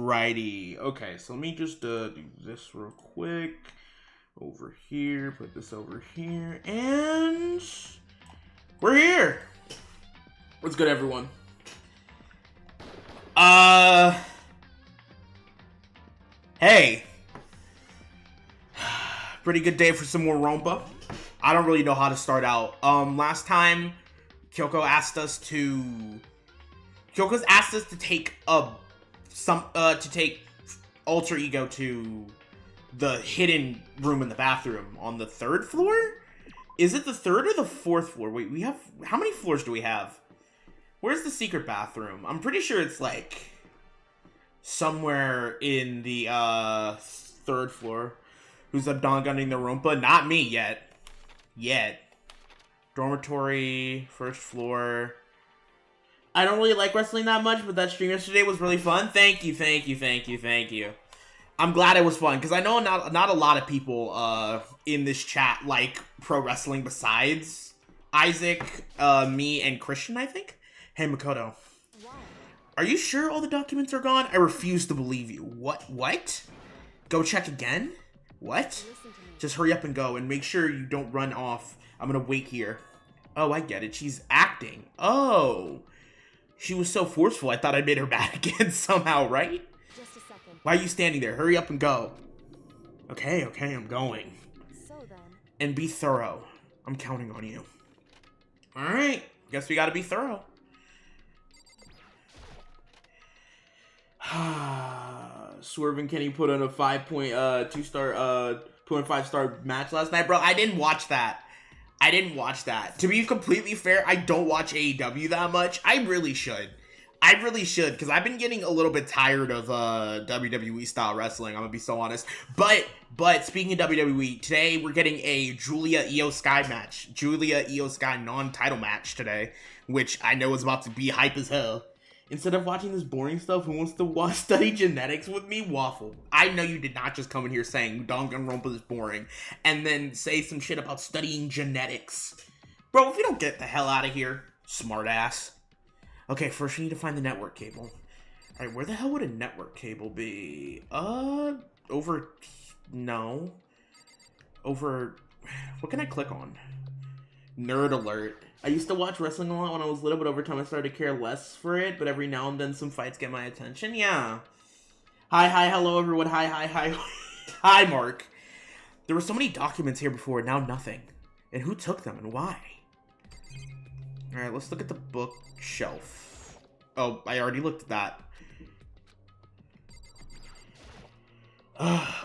Alrighty. Okay, so let me just do this real quick. Over here, put this over here, and we're here. What's good, everyone? Hey. Pretty good day for some more Rompa. I don't really know how to start out. Last time, Kyoko's asked us to take take Alter Ego to the hidden room in the bathroom on the 3rd floor? Is it the 3rd or the 4th floor? Wait, we have, how many floors do we have? Where's the secret bathroom? I'm pretty sure it's like somewhere in the 3rd floor. Who's up Danganronpa? Not me yet. Dormitory, 1st floor. I don't really like wrestling that much, but that stream yesterday was really fun. Thank you. I'm glad it was fun, because I know not a lot of people in this chat like pro wrestling besides Isaac, me, and Christian, I think. Hey, Makoto. Are you sure all the documents are gone? I refuse to believe you. What? Go check again? What? Just hurry up and go, and make sure you don't run off. I'm gonna wait here. Oh, I get it. She's acting. Oh. She was so forceful, I thought I made her mad again somehow, right? Just a second. Why are you standing there? Hurry up and go. Okay, I'm going. So then. And be thorough. I'm counting on you. Alright. Guess we gotta be thorough. Swerving Kenny put on a 5.5 star match last night, bro. I didn't watch that. To be completely fair, I don't watch AEW that much. I really should, because I've been getting a little bit tired of WWE style wrestling. I'm gonna be so honest. But speaking of WWE, today we're getting a Julia Io Sky match. Julia Io Sky non-title match today, which I know is about to be hype as hell. Instead of watching this boring stuff, who wants to study genetics with me? Waffle. I know you did not just come in here saying Danganronpa is boring, and then say some shit about studying genetics. Bro, if you don't get the hell out of here, smartass. Okay, first we need to find the network cable. Alright, where the hell would a network cable be? Over... No. Over... What can I click on? Nerd alert. I used to watch wrestling a lot when I was little, but over time I started to care less for it, but every now and then some fights get my attention. Yeah. Hi, hello everyone. Hi. Hi, Mark. There were so many documents here before, now nothing. And who took them and why? Alright, let's look at the bookshelf. Oh, I already looked at that.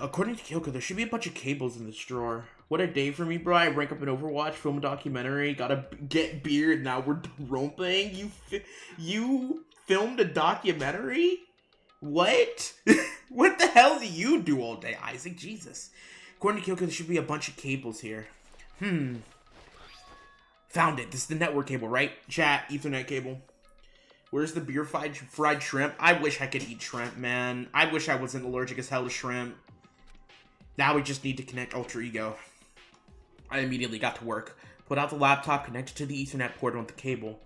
According to Kyoko, there should be a bunch of cables in this drawer. What a day for me, bro. I rank up in Overwatch, film a documentary, gotta get beard, now we're romping. You filmed a documentary? What? What the hell do you do all day, Isaac? Jesus. According to Kyoko, there should be a bunch of cables here. Found it. This is the network cable, right? Chat, Ethernet cable. Where's the beer fried shrimp? I wish I could eat shrimp, man. I wish I wasn't allergic as hell to shrimp. Now we just need to connect Alter Ego. I immediately got to work. Put out the laptop, connected to the Ethernet port on the cable.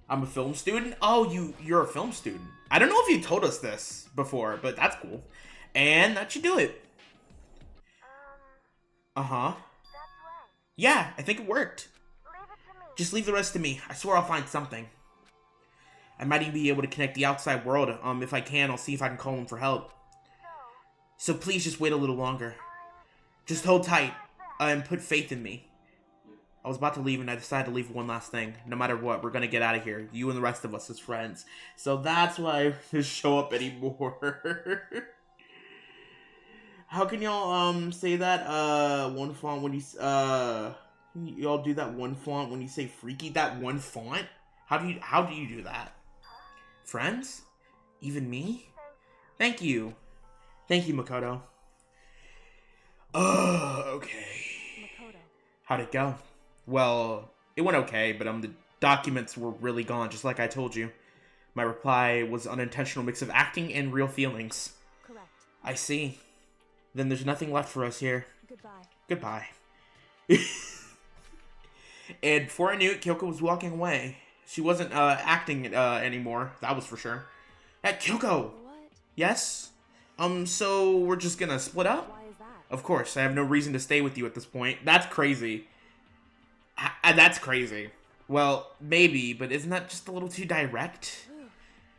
I'm a film student? Oh, you're a film student. I don't know if you told us this before, but that's cool. And that should do it. Uh-huh. That's right. Yeah, I think it worked. Leave it to me. Just leave the rest to me. I swear I'll find something. I might even be able to connect the outside world. If I can, I'll see if I can call him for help. So please just wait a little longer. Just hold tight. And put faith in me. I was about to leave and I decided to leave one last thing. No matter what, we're gonna get out of here. You and the rest of us as friends. So that's why I don't show up anymore. How can y'all say that one font when you y'all do that one font when you say freaky? That one font? How do you do that? Friends? Even me? Thank you. Thank you, Makoto. Okay. Makoto. How'd it go? Well, it went okay, but the documents were really gone, just like I told you. My reply was an unintentional mix of acting and real feelings. Correct. I see. Then there's nothing left for us here. Goodbye. And before I knew it, Kyoko was walking away. She wasn't acting anymore, that was for sure. Hey, Kyoko! What? Yes? So we're just gonna split up? Why is that? Of course, I have no reason to stay with you at this point. That's crazy. That's crazy. Well, maybe, but isn't that just a little too direct?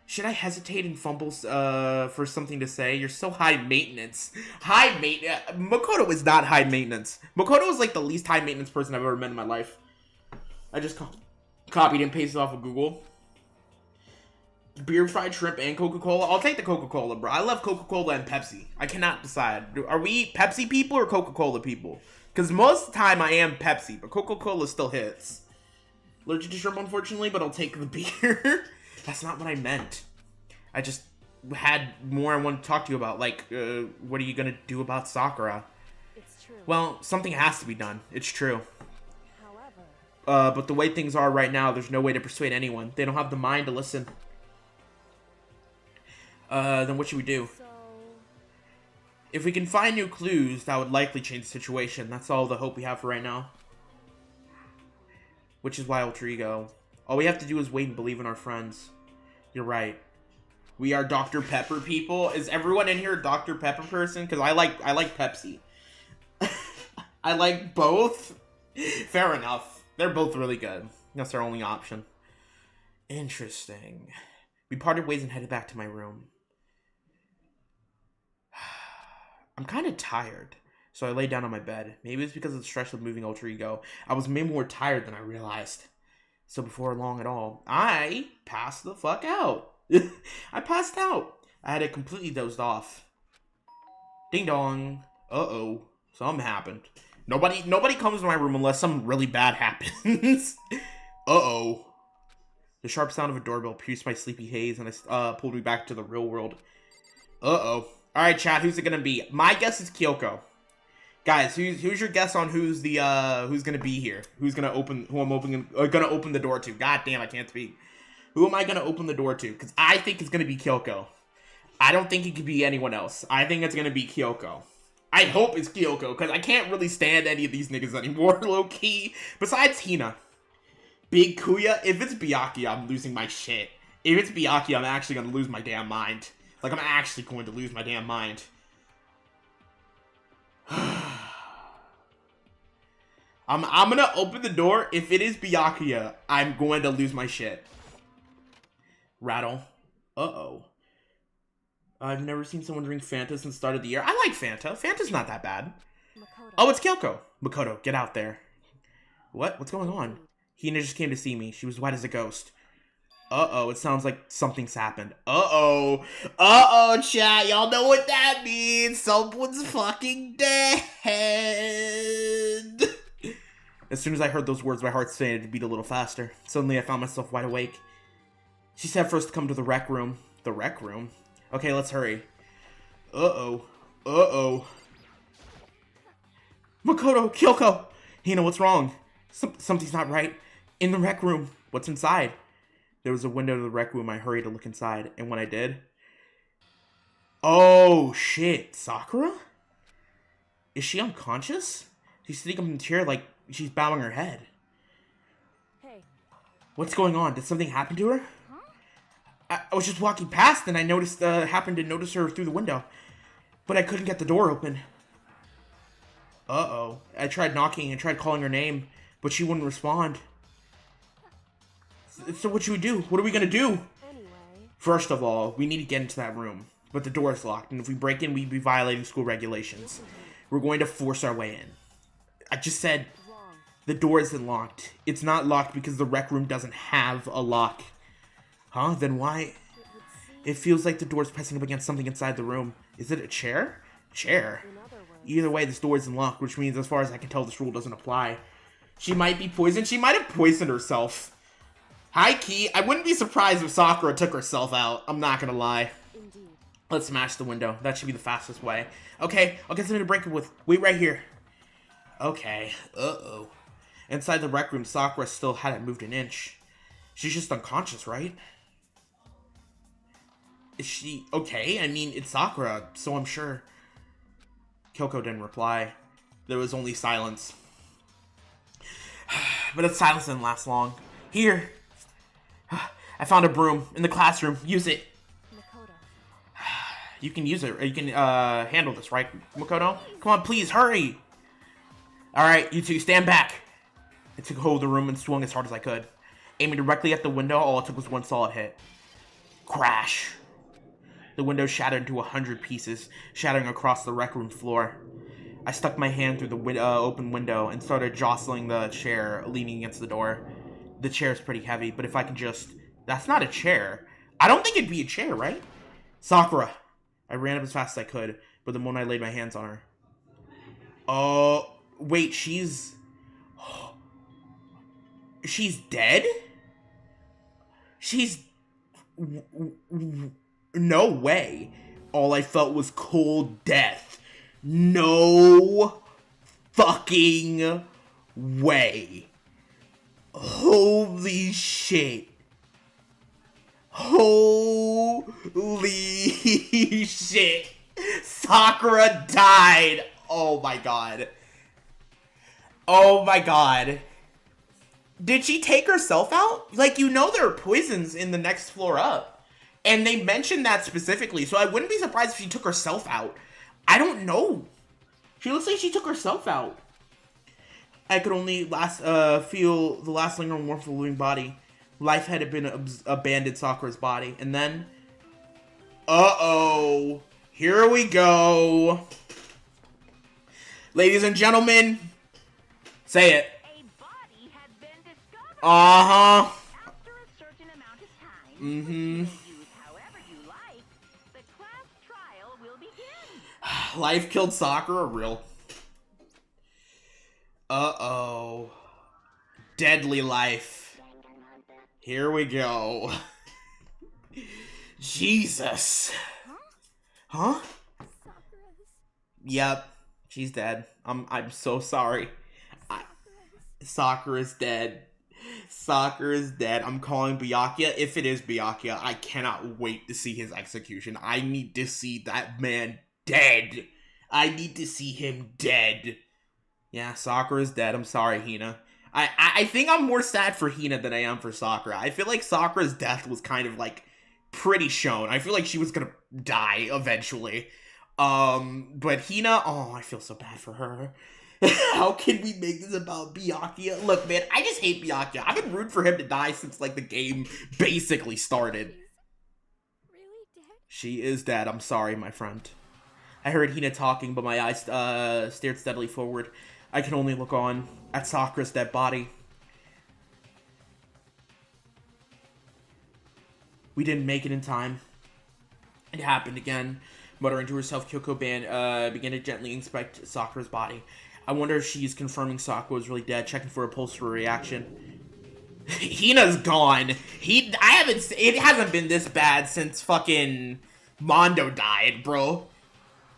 Should I hesitate and fumble for something to say? You're so high maintenance. High maintenance? Makoto is not high maintenance. Makoto is like the least high maintenance person I've ever met in my life. I just copied and pasted off of Google. Beer, fried shrimp, and Coca-Cola. I'll take the Coca-Cola, bro. I love Coca-Cola and Pepsi. I cannot decide. Are we Pepsi people or Coca-Cola people? Because most of the time I am Pepsi, but Coca-Cola still hits. Allergic to shrimp, unfortunately, but I'll take the beer. That's not what I meant. I just had more I want to talk to you about. Like, what are you going to do about Sakura? It's true. Well, something has to be done. It's true. However, But the way things are right now, there's no way to persuade anyone. They don't have the mind to listen. Then what should we do? so If we can find new clues, that would likely change the situation. That's all the hope we have for right now. Which is why Ultra Ego. All we have to do is wait and believe in our friends. You're right. We are Dr. Pepper people. Is everyone in here a Dr. Pepper person? Because I like Pepsi. I like both. Fair enough. They're both really good. That's our only option. Interesting. We parted ways and headed back to my room. I'm kind of tired, so I lay down on my bed. Maybe it's because of the stress of moving Ultra Ego. I was way more tired than I realized. So before long at all, I passed the fuck out. I passed out. I had it completely dozed off. Ding dong. Uh-oh. Something happened. Nobody comes to my room unless something really bad happens. Uh-oh. The sharp sound of a doorbell pierced my sleepy haze and pulled me back to the real world. Uh-oh. Alright, chat, who's it gonna be? My guess is Kyoko. Guys, who's your guess on who's gonna be here? Who I'm gonna open the door to? God damn, I can't speak. Who am I gonna open the door to? Because I think it's gonna be Kyoko. I don't think it could be anyone else. I think it's gonna be Kyoko. I hope it's Kyoko, because I can't really stand any of these niggas anymore, low-key. Besides Hina. Big Kuya, if it's Byakuya, I'm losing my shit. If it's Byakuya, I'm actually gonna lose my damn mind. Like, I'm actually going to lose my damn mind. I'm gonna open the door. If it is Byakuya, I'm going to lose my shit. Rattle. Uh-oh. I've never seen someone drink Fanta since the start of the year. I like Fanta. Fanta's not that bad. Makoto. Oh, it's Kyoko. Makoto, get out there. What? What's going on? Hina just came to see me. She was white as a ghost. Uh-oh, it sounds like something's happened. Uh-oh. Uh-oh, chat. Y'all know what that means. Someone's fucking dead. As soon as I heard those words, my heart started to beat a little faster. Suddenly, I found myself wide awake. She said for us to come to the rec room. The rec room? Okay, let's hurry. Uh-oh. Uh-oh. Makoto, Kyoko! Hina, what's wrong? Something's not right. In the rec room. What's inside? There was a window to the rec room. I hurried to look inside. And when I did... Oh, shit. Sakura? Is she unconscious? She's sitting up in the chair like she's bowing her head. Hey. What's going on? Did something happen to her? I was just walking past and I happened to notice her through the window. But I couldn't get the door open. Uh-oh. I tried knocking and tried calling her name, but she wouldn't respond. So what should we do? What are we gonna do? Anyway. First of all, we need to get into that room. But the door is locked, and if we break in, we'd be violating school regulations. We're going to force our way in. I just said Wrong. the door isn't locked. It's not locked because the rec room doesn't have a lock. Huh? Then why? It would seem, It feels like the door's pressing up against something inside the room. Is it a chair? Chair? in other words, Either way, this door isn't locked, which means as far as I can tell, this rule doesn't apply. She might be poisoned. She might have poisoned herself. High key, I wouldn't be surprised if Sakura took herself out. I'm not gonna lie. indeed. Let's smash the window. That should be the fastest way. Okay, I'll get something to break it with. Wait right here. Okay. Uh-oh. Inside the rec room, Sakura still hadn't moved an inch. She's just unconscious, right? Is she okay? I mean, it's Sakura, so I'm sure. Kyoko didn't reply. There was only silence. But that silence didn't last long. Here. I found a broom in the classroom. Use it. Makoto. You can use it. You can handle this, right, Makoto? Come on, please, hurry. All right, you two, stand back. I took hold of the room and swung as hard as I could. Aiming directly at the window, all it took was one solid hit. Crash. The window shattered into 100 pieces, shattering across the rec room floor. I stuck my hand through the open window and started jostling the chair, leaning against the door. The chair's pretty heavy, but if I could just... That's not a chair. I don't think it'd be a chair, right? Sakura. I ran up as fast as I could, but the moment I laid my hands on her... Oh, wait, she's dead? She's... No way. All I felt was cold death. No fucking way. Holy shit. Holy shit. Sakura died. Oh my god. Oh my god. Did she take herself out? Like, you know there are poisons in the next floor up. And they mentioned that specifically, so I wouldn't be surprised if she took herself out. I don't know. She looks like she took herself out. I could only feel the last lingering warmth of the living body. Life had been abandoned Sakura's body. And then... Uh-oh. Here we go. Ladies and gentlemen. Say it. A body had been discovered. Uh-huh. After a certain amount of time, Mm-hmm. you may use however you like, the class trial will begin. Life killed Sakura, real. Uh-oh. Deadly life. Here we go. Jesus. Huh? Sakura's. Yep. She's dead. I'm so sorry. Sakura's dead. Sakura's dead. I'm calling Byakuya. If it is Byakuya, I cannot wait to see his execution. I need to see that man dead. I need to see him dead. Yeah, Sakura's dead. I'm sorry, Hina. I think I'm more sad for Hina than I am for Sakura. I feel like Sakura's death was kind of like pretty shown. I feel like she was gonna die eventually. But Hina, oh, I feel so bad for her. How can we make this about Byakuya? Look, man, I just hate Byakuya. I've been rooting for him to die since like the game basically started. Really dead? She is dead. I'm sorry, my friend. I heard Hina talking, but my eyes stared steadily forward. I can only look on at Sakura's dead body. We didn't make it in time. It happened again. Muttering to herself, Kyoko began to gently inspect Sakura's body. I wonder if she's confirming Sakura was really dead, checking for a pulse or a reaction. Hina's gone. It hasn't been this bad since fucking Mondo died, bro.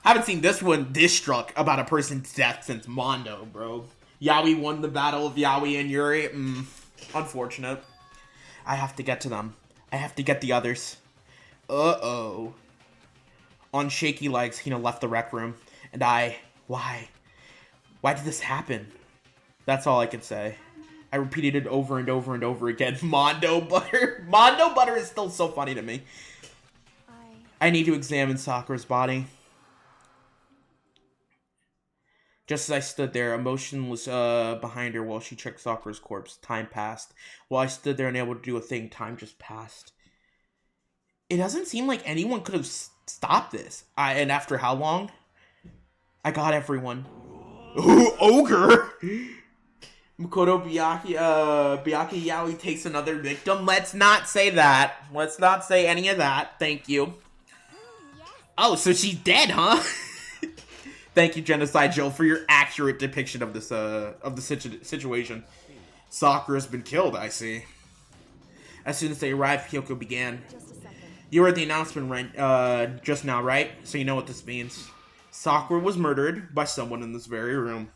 Haven't seen this one this struck about a person's death since Mondo, bro. Yaoi won the battle of Yaoi and Yuri. Unfortunate. I have to get to them. I have to get the others. Uh-oh. On shaky legs, Hina left the rec room. And why? Why did this happen? That's all I could say. I repeated it over and over and over again. Mondo Butter. Mondo Butter is still so funny to me. I need to examine Sakura's body. Just as I stood there, emotion was behind her while she checked Sakura's corpse. Time passed. While I stood there unable to do a thing, time just passed. It doesn't seem like anyone could have stopped this. And after how long? I got everyone. Ooh, ogre! Makoto Byakuya Yaoi takes another victim. Let's not say that. Let's not say any of that. Thank you. Oh, so she's dead, huh? Thank you, Genocide Joe, for your accurate depiction of this situation. Sakura's been killed, I see. As soon as they arrived, Kyoko began. Just a second. You heard the announcement right, just now, right? So you know what this means. Sakura was murdered by someone in this very room.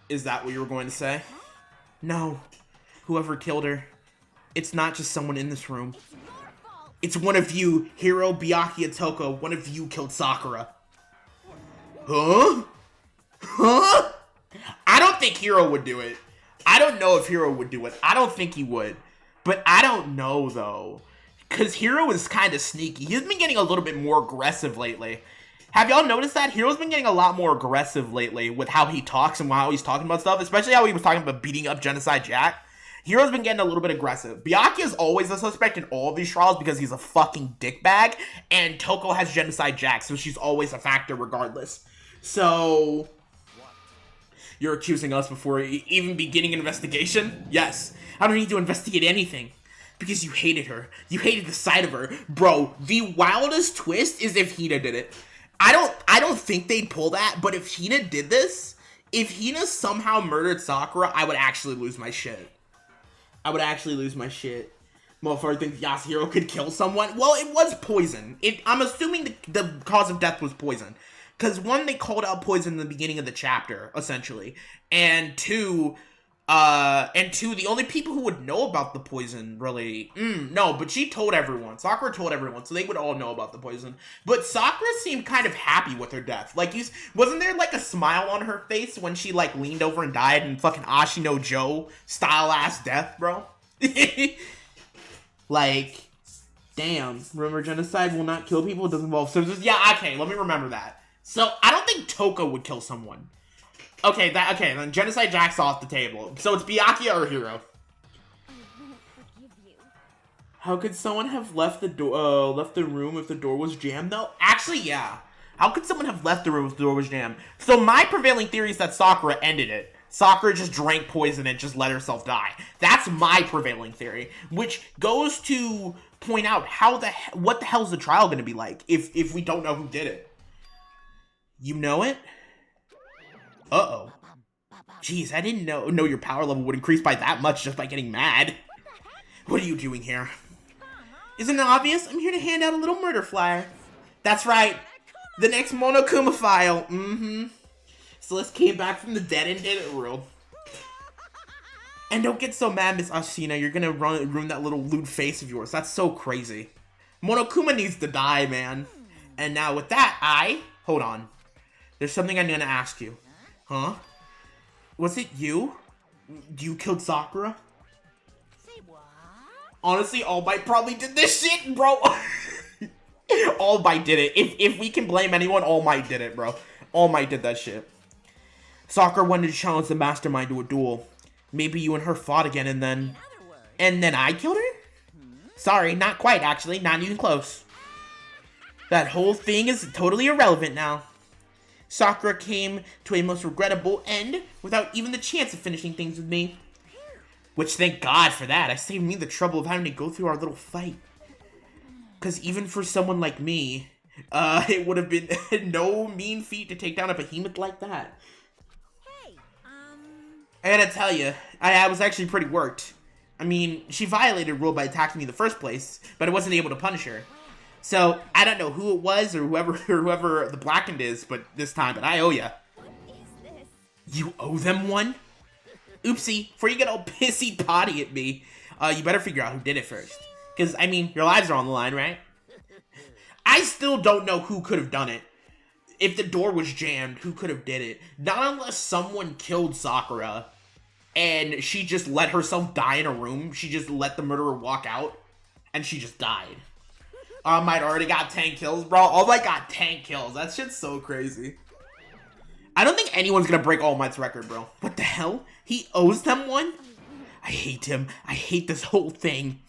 Is that what you were going to say? No. Whoever killed her. It's not just someone in this room. It's one of you, Hiro, Byakuya, Toko. One of you killed Sakura. Huh? Huh? I don't think Hiro would do it. I don't know if Hiro would do it. I don't think he would. But I don't know, though. Because Hero is kind of sneaky. He's been getting a little bit more aggressive lately. Have y'all noticed that? Hero's been getting a lot more aggressive lately with how he talks and how he's talking about stuff, especially how he was talking about beating up Genocide Jack. Hero's been getting a little bit aggressive. Byakuya is always a suspect in all of these trials because he's a fucking dickbag, and Toko has Genocide Jack, so she's always a factor regardless. So, you're accusing us before even beginning an investigation? Yes. I don't need to investigate anything. Because you hated her. You hated the sight of her. Bro, the wildest twist is if Hina did it. I don't think they'd pull that, but if Hina did this, if Hina somehow murdered Sakura, I would actually lose my shit. I would actually lose my shit. Motherfucker thinks Yasuhiro could kill someone. Well, it was poison. I'm assuming the cause of death was poison. Because one, they called out poison in the beginning of the chapter, essentially. And two, the only people who would know about the poison, really, no, but she told everyone. Sakura told everyone, so they would all know about the poison. But Sakura seemed kind of happy with her death. Like, wasn't there, like, a smile on her face when she, like, leaned over and died in fucking Ashino Joe style-ass death, bro? Like, damn. Remember, genocide will not kill people, it doesn't involve citizens. Yeah, okay, let me remember that. So, I don't think Toko would kill someone. Okay, then Genocide Jack's off the table. So it's Byakuya or Hero. I won't forgive you. How could someone have left the room if the door was jammed, though? Actually, yeah. How could someone have left the room if the door was jammed? So my prevailing theory is that Sakura ended it. Sakura just drank poison and just let herself die. That's my prevailing theory, which goes to point out what the hell's the trial going to be like if we don't know who did it. You know it? Uh-oh. Jeez, I didn't know your power level would increase by that much just by getting mad. What are you doing here? Isn't it obvious? I'm here to hand out a little murder flyer. That's right. The next Monokuma file. Celeste came back from the dead and did it world. And don't get so mad, Miss Ashina. You're gonna ruin that little lewd face of yours. That's so crazy. Monokuma needs to die, man. And now with that, hold on. There's something I'm gonna ask you. Huh? Was it you? You killed Sakura? Say what? Honestly, All Might probably did this shit, bro. All Might did it. If we can blame anyone, All Might did it, bro. All Might did that shit. Sakura wanted to challenge the mastermind to a duel. Maybe you and her fought again and then... And then I killed her? Sorry, not quite, actually. Not even close. That whole thing is totally irrelevant now. Sakura came to a most regrettable end without even the chance of finishing things with me. Which, thank God for that. I saved me the trouble of having to go through our little fight. Because even for someone like me, it would have been no mean feat to take down a behemoth like that. Hey, I gotta tell you, I was actually pretty worked. I mean, she violated rule by attacking me in the first place, but I wasn't able to punish her. So, I don't know who it was or whoever the Blackened is, but I owe ya. What is this? You owe them one? Oopsie, before you get all pissy potty at me, you better figure out who did it first. Because, I mean, your lives are on the line, right? I still don't know who could have done it. If the door was jammed, who could have did it? Not unless someone killed Sakura, and she just let herself die in a room. She just let the murderer walk out, and she just died. All Might already got 10 kills, bro. All Might got 10 kills. That shit's so crazy. I don't think anyone's gonna break All Might's record, bro. What the hell? He owes them one? I hate him. I hate this whole thing.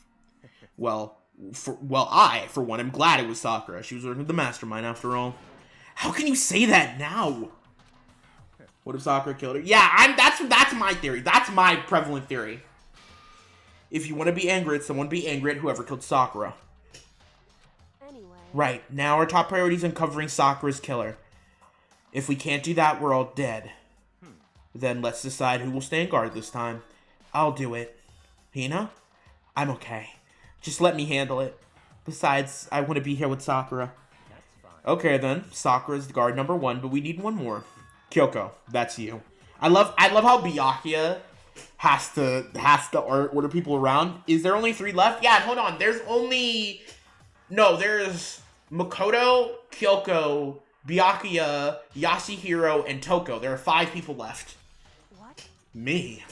Well, for one, am glad it was Sakura. She was working with the mastermind, after all. How can you say that now? What if Sakura killed her? Yeah, that's my theory. That's my prevalent theory. If you want to be angry at someone, be angry at whoever killed Sakura. Right, now our top priority is uncovering Sakura's killer. If we can't do that, we're all dead. Then let's decide who will stand guard this time. I'll do it. Hina? I'm okay. Just let me handle it. Besides, I want to be here with Sakura. Okay then, Sakura's guard number 1, but we need one more. Kyoko, that's you. I love how Byakuya has to order people around. Is there only 3 left? Yeah, hold on. There's Makoto, Kyoko, Byakuya, Yasuhiro, and Toko. There are 5 people left. What? Me.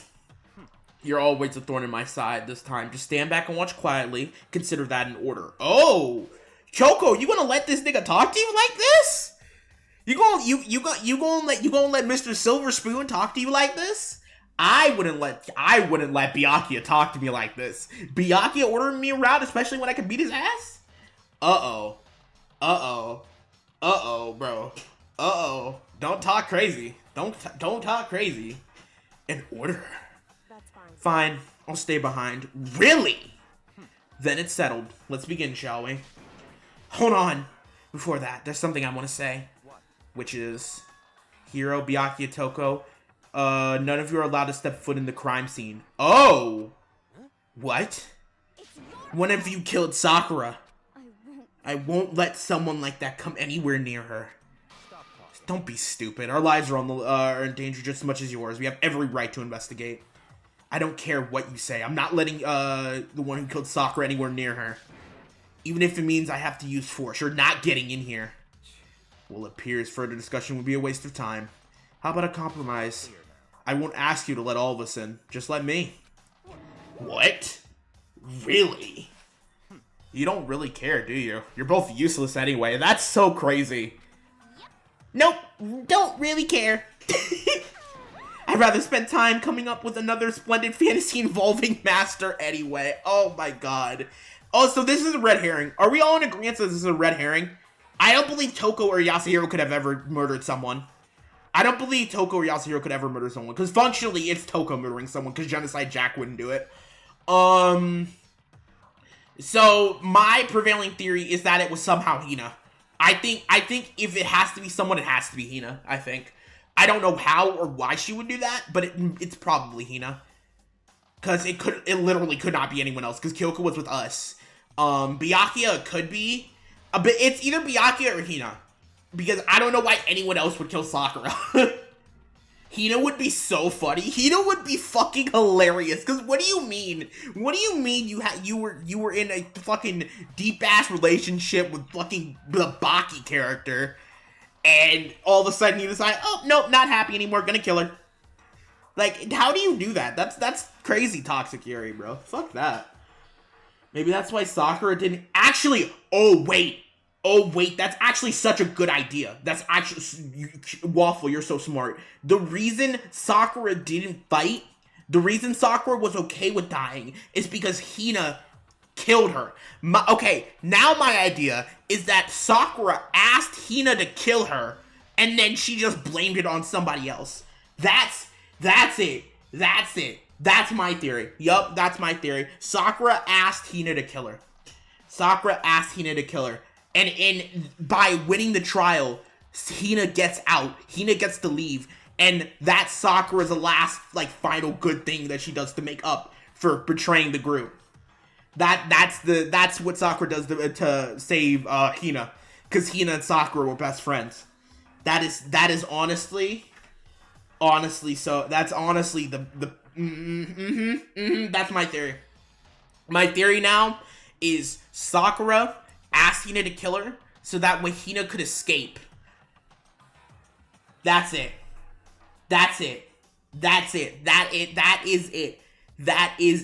You're always a thorn in my side this time. Just stand back and watch quietly. Consider that an order. Oh, Choco, you gonna let this nigga talk to you like this? You gonna let Mr. Silver Spoon talk to you like this? I wouldn't let Byakuya talk to me like this. Byakuya ordering me around, especially when I can beat his ass? Uh-oh. Uh-oh. Uh-oh, bro. Uh-oh. Don't talk crazy. Don't talk crazy. An order. That's fine. Fine. I'll stay behind. Really? Then it's settled. Let's begin, shall we? Hold on. Before that, there's something I want to say. Which is, Hiro, Byakuya, Toko, none of you are allowed to step foot in the crime scene. Oh! What? One of you killed Sakura. I won't let someone like that come anywhere near her. Don't be stupid. Our lives are are in danger just as much as yours. We have every right to investigate. I don't care what you say. I'm not letting the one who killed Sakura anywhere near her. Even if it means I have to use force. You're not getting in here. Well, it appears further discussion would be a waste of time. How about a compromise? I won't ask you to let all of us in. Just let me. What? Really? You don't really care, do you? You're both useless anyway. That's so crazy. Nope, don't really care. I'd rather spend time coming up with another splendid fantasy involving Master anyway. Oh my god. Oh, so this is a red herring. Are we all in agreement that this is a red herring? I don't believe Toko or Yasuhiro could have ever murdered someone. I don't believe Toko or Yasuhiro could ever murder someone. Because functionally, it's Toko murdering someone. Because Genocide Jack wouldn't do it. So, my prevailing theory is that it was somehow Hina. I think if it has to be someone, it has to be Hina, I think. I don't know how or why she would do that, but it's probably Hina. Because it literally could not be anyone else. Because Kyoko was with us. Byakuya could be. But it's either Byakuya or Hina. Because I don't know why anyone else would kill Sakura. Hina would be so funny. Hina would be fucking hilarious. Because what do you mean? What do you mean you were in a fucking deep ass relationship with fucking the Baki character, and all of a sudden you decide, oh nope, not happy anymore, gonna kill her. Like, how do you do that? That's crazy toxic Yuri, bro. Fuck that. Maybe that's why Sakura didn't actually. Oh wait, that's actually such a good idea. That's actually, Waffle, you're so smart. The reason Sakura didn't fight, the reason Sakura was okay with dying, is because Hina killed her. Okay, now my idea is that Sakura asked Hina to kill her, and then she just blamed it on somebody else. That's it. That's my theory. Yup, that's my theory. Sakura asked Hina to kill her. And by winning the trial, Hina gets out. Hina gets to leave. And that's Sakura's last, like, final good thing that she does to make up for betraying the group. That's what Sakura does to save Hina. Because Hina and Sakura were best friends. That is honestly, so that's honestly that's my theory. My theory now is Sakura asked Hina to kill her so that way Hina could escape. That is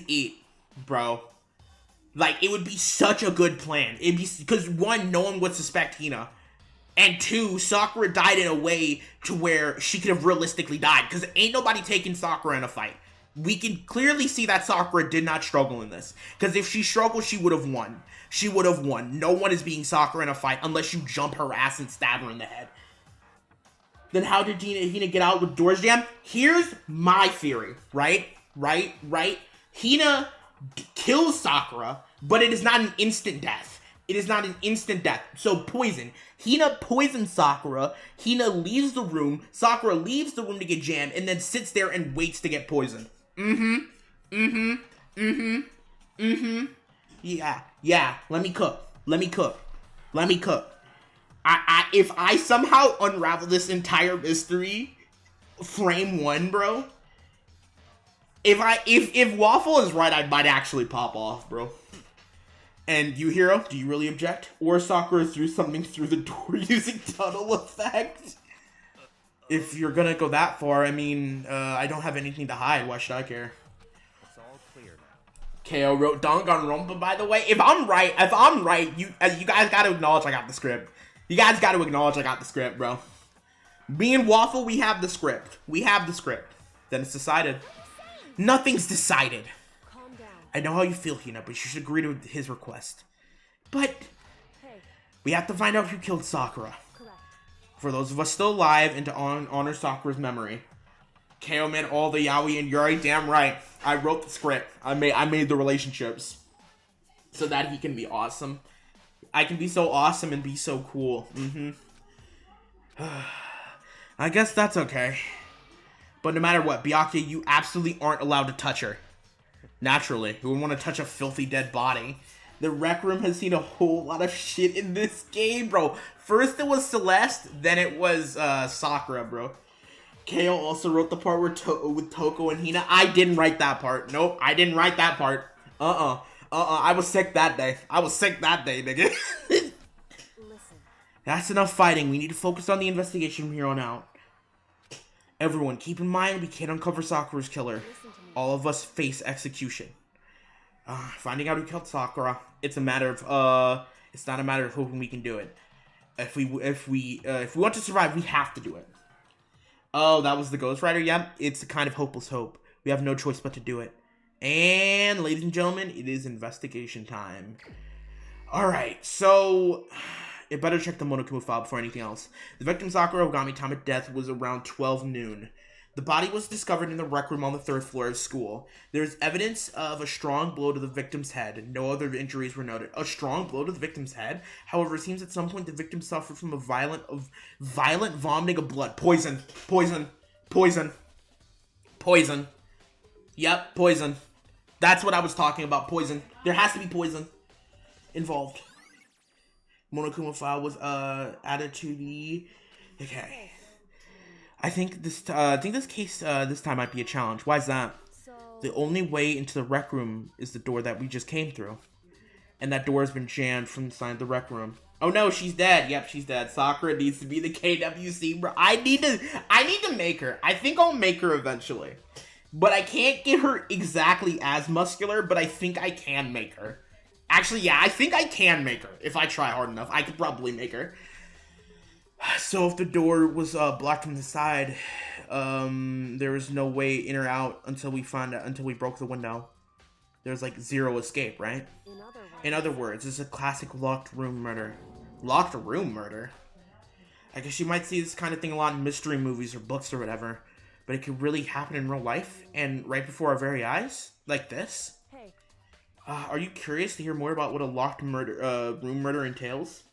it, bro. Like, it would be such a good plan. It'd be, because one, no one would suspect Hina. And two, Sakura died in a way to where she could have realistically died. Because ain't nobody taking Sakura in a fight. We can clearly see that Sakura did not struggle in this. Because if she struggled, she would have won. No one is beating Sakura in a fight unless you jump her ass and stab her in the head. Then how did Hina get out with doors jammed? Here's my theory, right? Hina kills Sakura, but it is not an instant death. So poison. Hina poisons Sakura. Hina leaves the room. Sakura leaves the room to get jammed and then sits there and waits to get poisoned. Yeah. Let me cook. If I somehow unravel this entire mystery, frame one, bro. If Waffle is right, I might actually pop off, bro. And you, Hiro, do you really object? Or Sakura threw something through the door using tunnel effect? If you're gonna go that far, I mean, I don't have anything to hide. Why should I care? KO wrote Danganronpa, by the way. If I'm right, you guys gotta acknowledge I got the script. You guys gotta acknowledge I got the script, bro. Me and Waffle, we have the script. We have the script. Then it's decided. Nothing's decided. Calm down. I know how you feel, Hina, but you should agree to his request. But Hey, we have to find out who killed Sakura. correct. For those of us still alive and to honor Sakura's memory. KO made all the yaoi, and you're damn right. I wrote the script. I made the relationships. So that he can be awesome. I can be so awesome and be so cool. I guess that's okay. But no matter what, Byakuya, you absolutely aren't allowed to touch her. Naturally, who would want to touch a filthy dead body? The Rec Room has seen a whole lot of shit in this game, bro. First it was Celeste, then it was Sakura, bro. KO also wrote the part with Toko and Hina. I didn't write that part. Nope, I didn't write that part. I was sick that day. Nigga. Listen. That's enough fighting. We need to focus on the investigation from here on out. Everyone, keep in mind we can't uncover Sakura's killer. Listen to me. All of us face execution. Finding out who killed Sakura. It's not a matter of hoping we can do it. If we want to survive, we have to do it. Oh, that was the Ghost Rider? Yeah, it's a kind of hopeless hope. We have no choice but to do it. And, ladies and gentlemen, it is investigation time. Alright, so it better check the Monokuma file before anything else. The victim Sakura Ogami time of death was around 12 noon. The body was discovered in the rec room on the 3rd floor of school. There is evidence of a strong blow to the victim's head. No other injuries were noted. A strong blow to the victim's head? However, it seems at some point the victim suffered from a violent vomiting of blood. Poison. Yep, poison. That's what I was talking about, poison. There has to be poison involved. Monokuma file was added to the... Okay. I think this case this time might be a challenge. Why is that? So, The only way into the rec room is the door that we just came through. And that door has been jammed from inside the rec room. Oh no, she's dead. Yep, she's dead. Sakura needs to be the KWC, bro. I need to make her. I think I'll make her eventually. But I can't get her exactly as muscular, but I think I can make her. Actually, yeah, I think I can make her. If I try hard enough, I could probably make her. So if the door was blocked from the side, there was no way in or out until we broke the window. There's like zero escape, right? In other words, it's a classic locked room murder. Locked room murder? I guess you might see this kind of thing a lot in mystery movies or books or whatever. But it could really happen in real life and right before our very eyes? Like this? hey, Are you curious to hear more about what a locked room murder entails?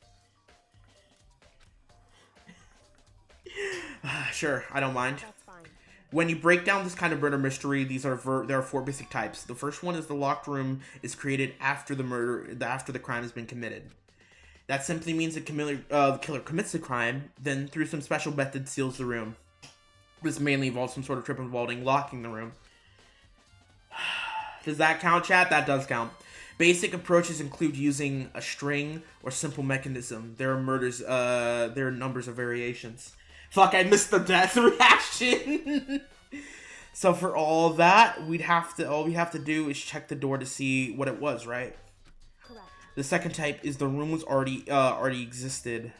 Sure, I don't mind. that's fine. When you break down this kind of murder mystery, there are 4 basic types. The first one is the locked room is created after the crime has been committed. That simply means the killer commits the crime, then through some special method seals the room. This mainly involves some sort of trip involving locking the room. Does that count, chat? That does count. Basic approaches include using a string or simple mechanism. There are numbers of variations. Fuck, I missed the death reaction. So for all that, all we have to do is check the door to see what it was, right? Correct. The second type is the room was already existed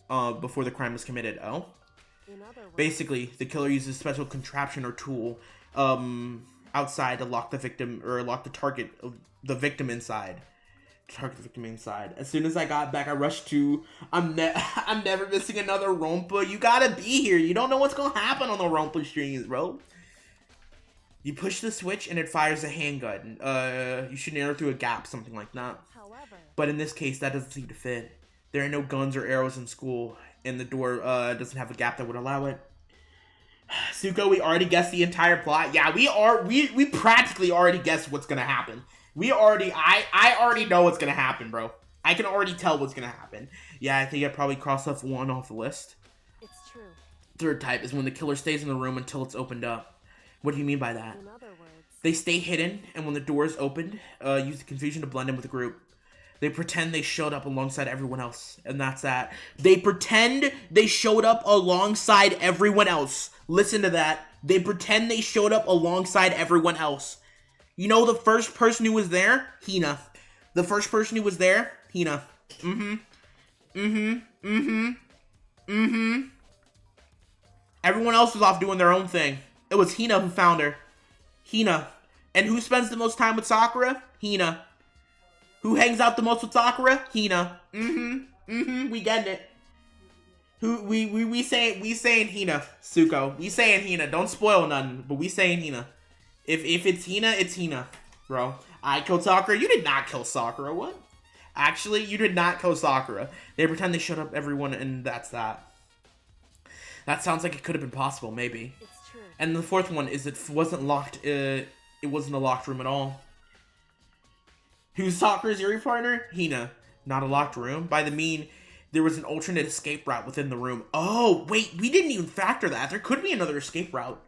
before the crime was committed. Oh? In other words, Basically, the killer uses a special contraption or tool outside to lock the victim or lock the target of the victim inside. As soon as I got back, I rushed to. I'm never missing another Rompa. You gotta be here. You don't know what's gonna happen on the Rompa streams, bro. You push the switch and it fires a handgun. You should arrow through a gap, something like that. however, But in this case, that doesn't seem to fit. There are no guns or arrows in school, and the door doesn't have a gap that would allow it. Suko, we already guessed the entire plot. Yeah, we practically already guessed what's gonna happen. I already know what's gonna happen, bro. I can already tell what's gonna happen. Yeah, I think I'd probably cross off 1 off the list. it's true. Third type is when the killer stays in the room until it's opened up. What do you mean by that? In other words, They stay hidden, and when the door is opened, use the confusion to blend in with the group. They pretend they showed up alongside everyone else, and that's that. They pretend they showed up alongside everyone else. Listen to that. They pretend they showed up alongside everyone else. You know the first person who was there? Hina. The first person who was there? Hina. Everyone else was off doing their own thing. It was Hina who found her. Hina. And who spends the most time with Sakura? Hina. Who hangs out the most with Sakura? Hina. We getting it. Who we saying Hina, Suko. We saying Hina. Don't spoil nothing, but we saying Hina. If it's Hina, it's Hina, bro. I killed Sakura. You did not kill Sakura. What? Actually, you did not kill Sakura. They pretend they shut up everyone, and that's that. That sounds like it could have been possible, maybe. It's true. And the fourth one is it wasn't locked. It wasn't a locked room at all. Who's Sakura's Yuri partner? Hina. Not a locked room. By the mean, there was an alternate escape route within the room. Oh, wait, we didn't even factor that. There could be another escape route.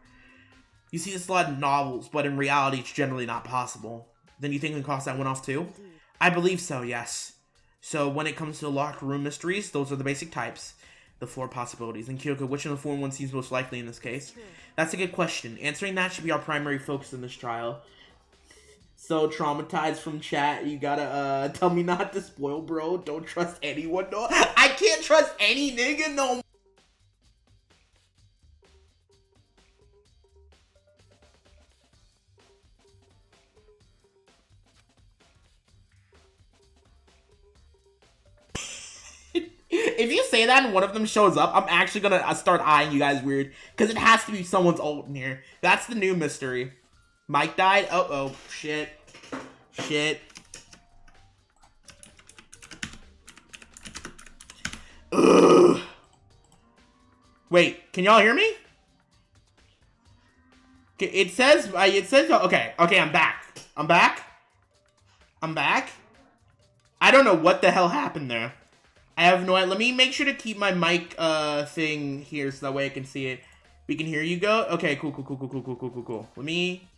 You see this a lot in novels, but in reality, it's generally not possible. Then you think we cross that one off too? Indeed. I believe so, yes. So when it comes to locked room mysteries, those are the basic types. The 4 possibilities. And Kyoko, which of the 4 one seems most likely in this case? True. That's a good question. Answering that should be our primary focus in this trial. So traumatized from chat, you gotta tell me not to spoil, bro. Don't trust anyone. No, I can't trust any nigga no more. If you say that and one of them shows up, I'm actually gonna start eyeing you guys weird. Because it has to be someone's ult in here. That's the new mystery. Mike died? Uh-oh. Shit. Ugh. Wait, can y'all hear me? It says, okay, I'm back. I don't know what the hell happened there. I have no idea. Let me make sure to keep my mic thing here so that way I can see it. We can hear you go? Okay, cool. Let me,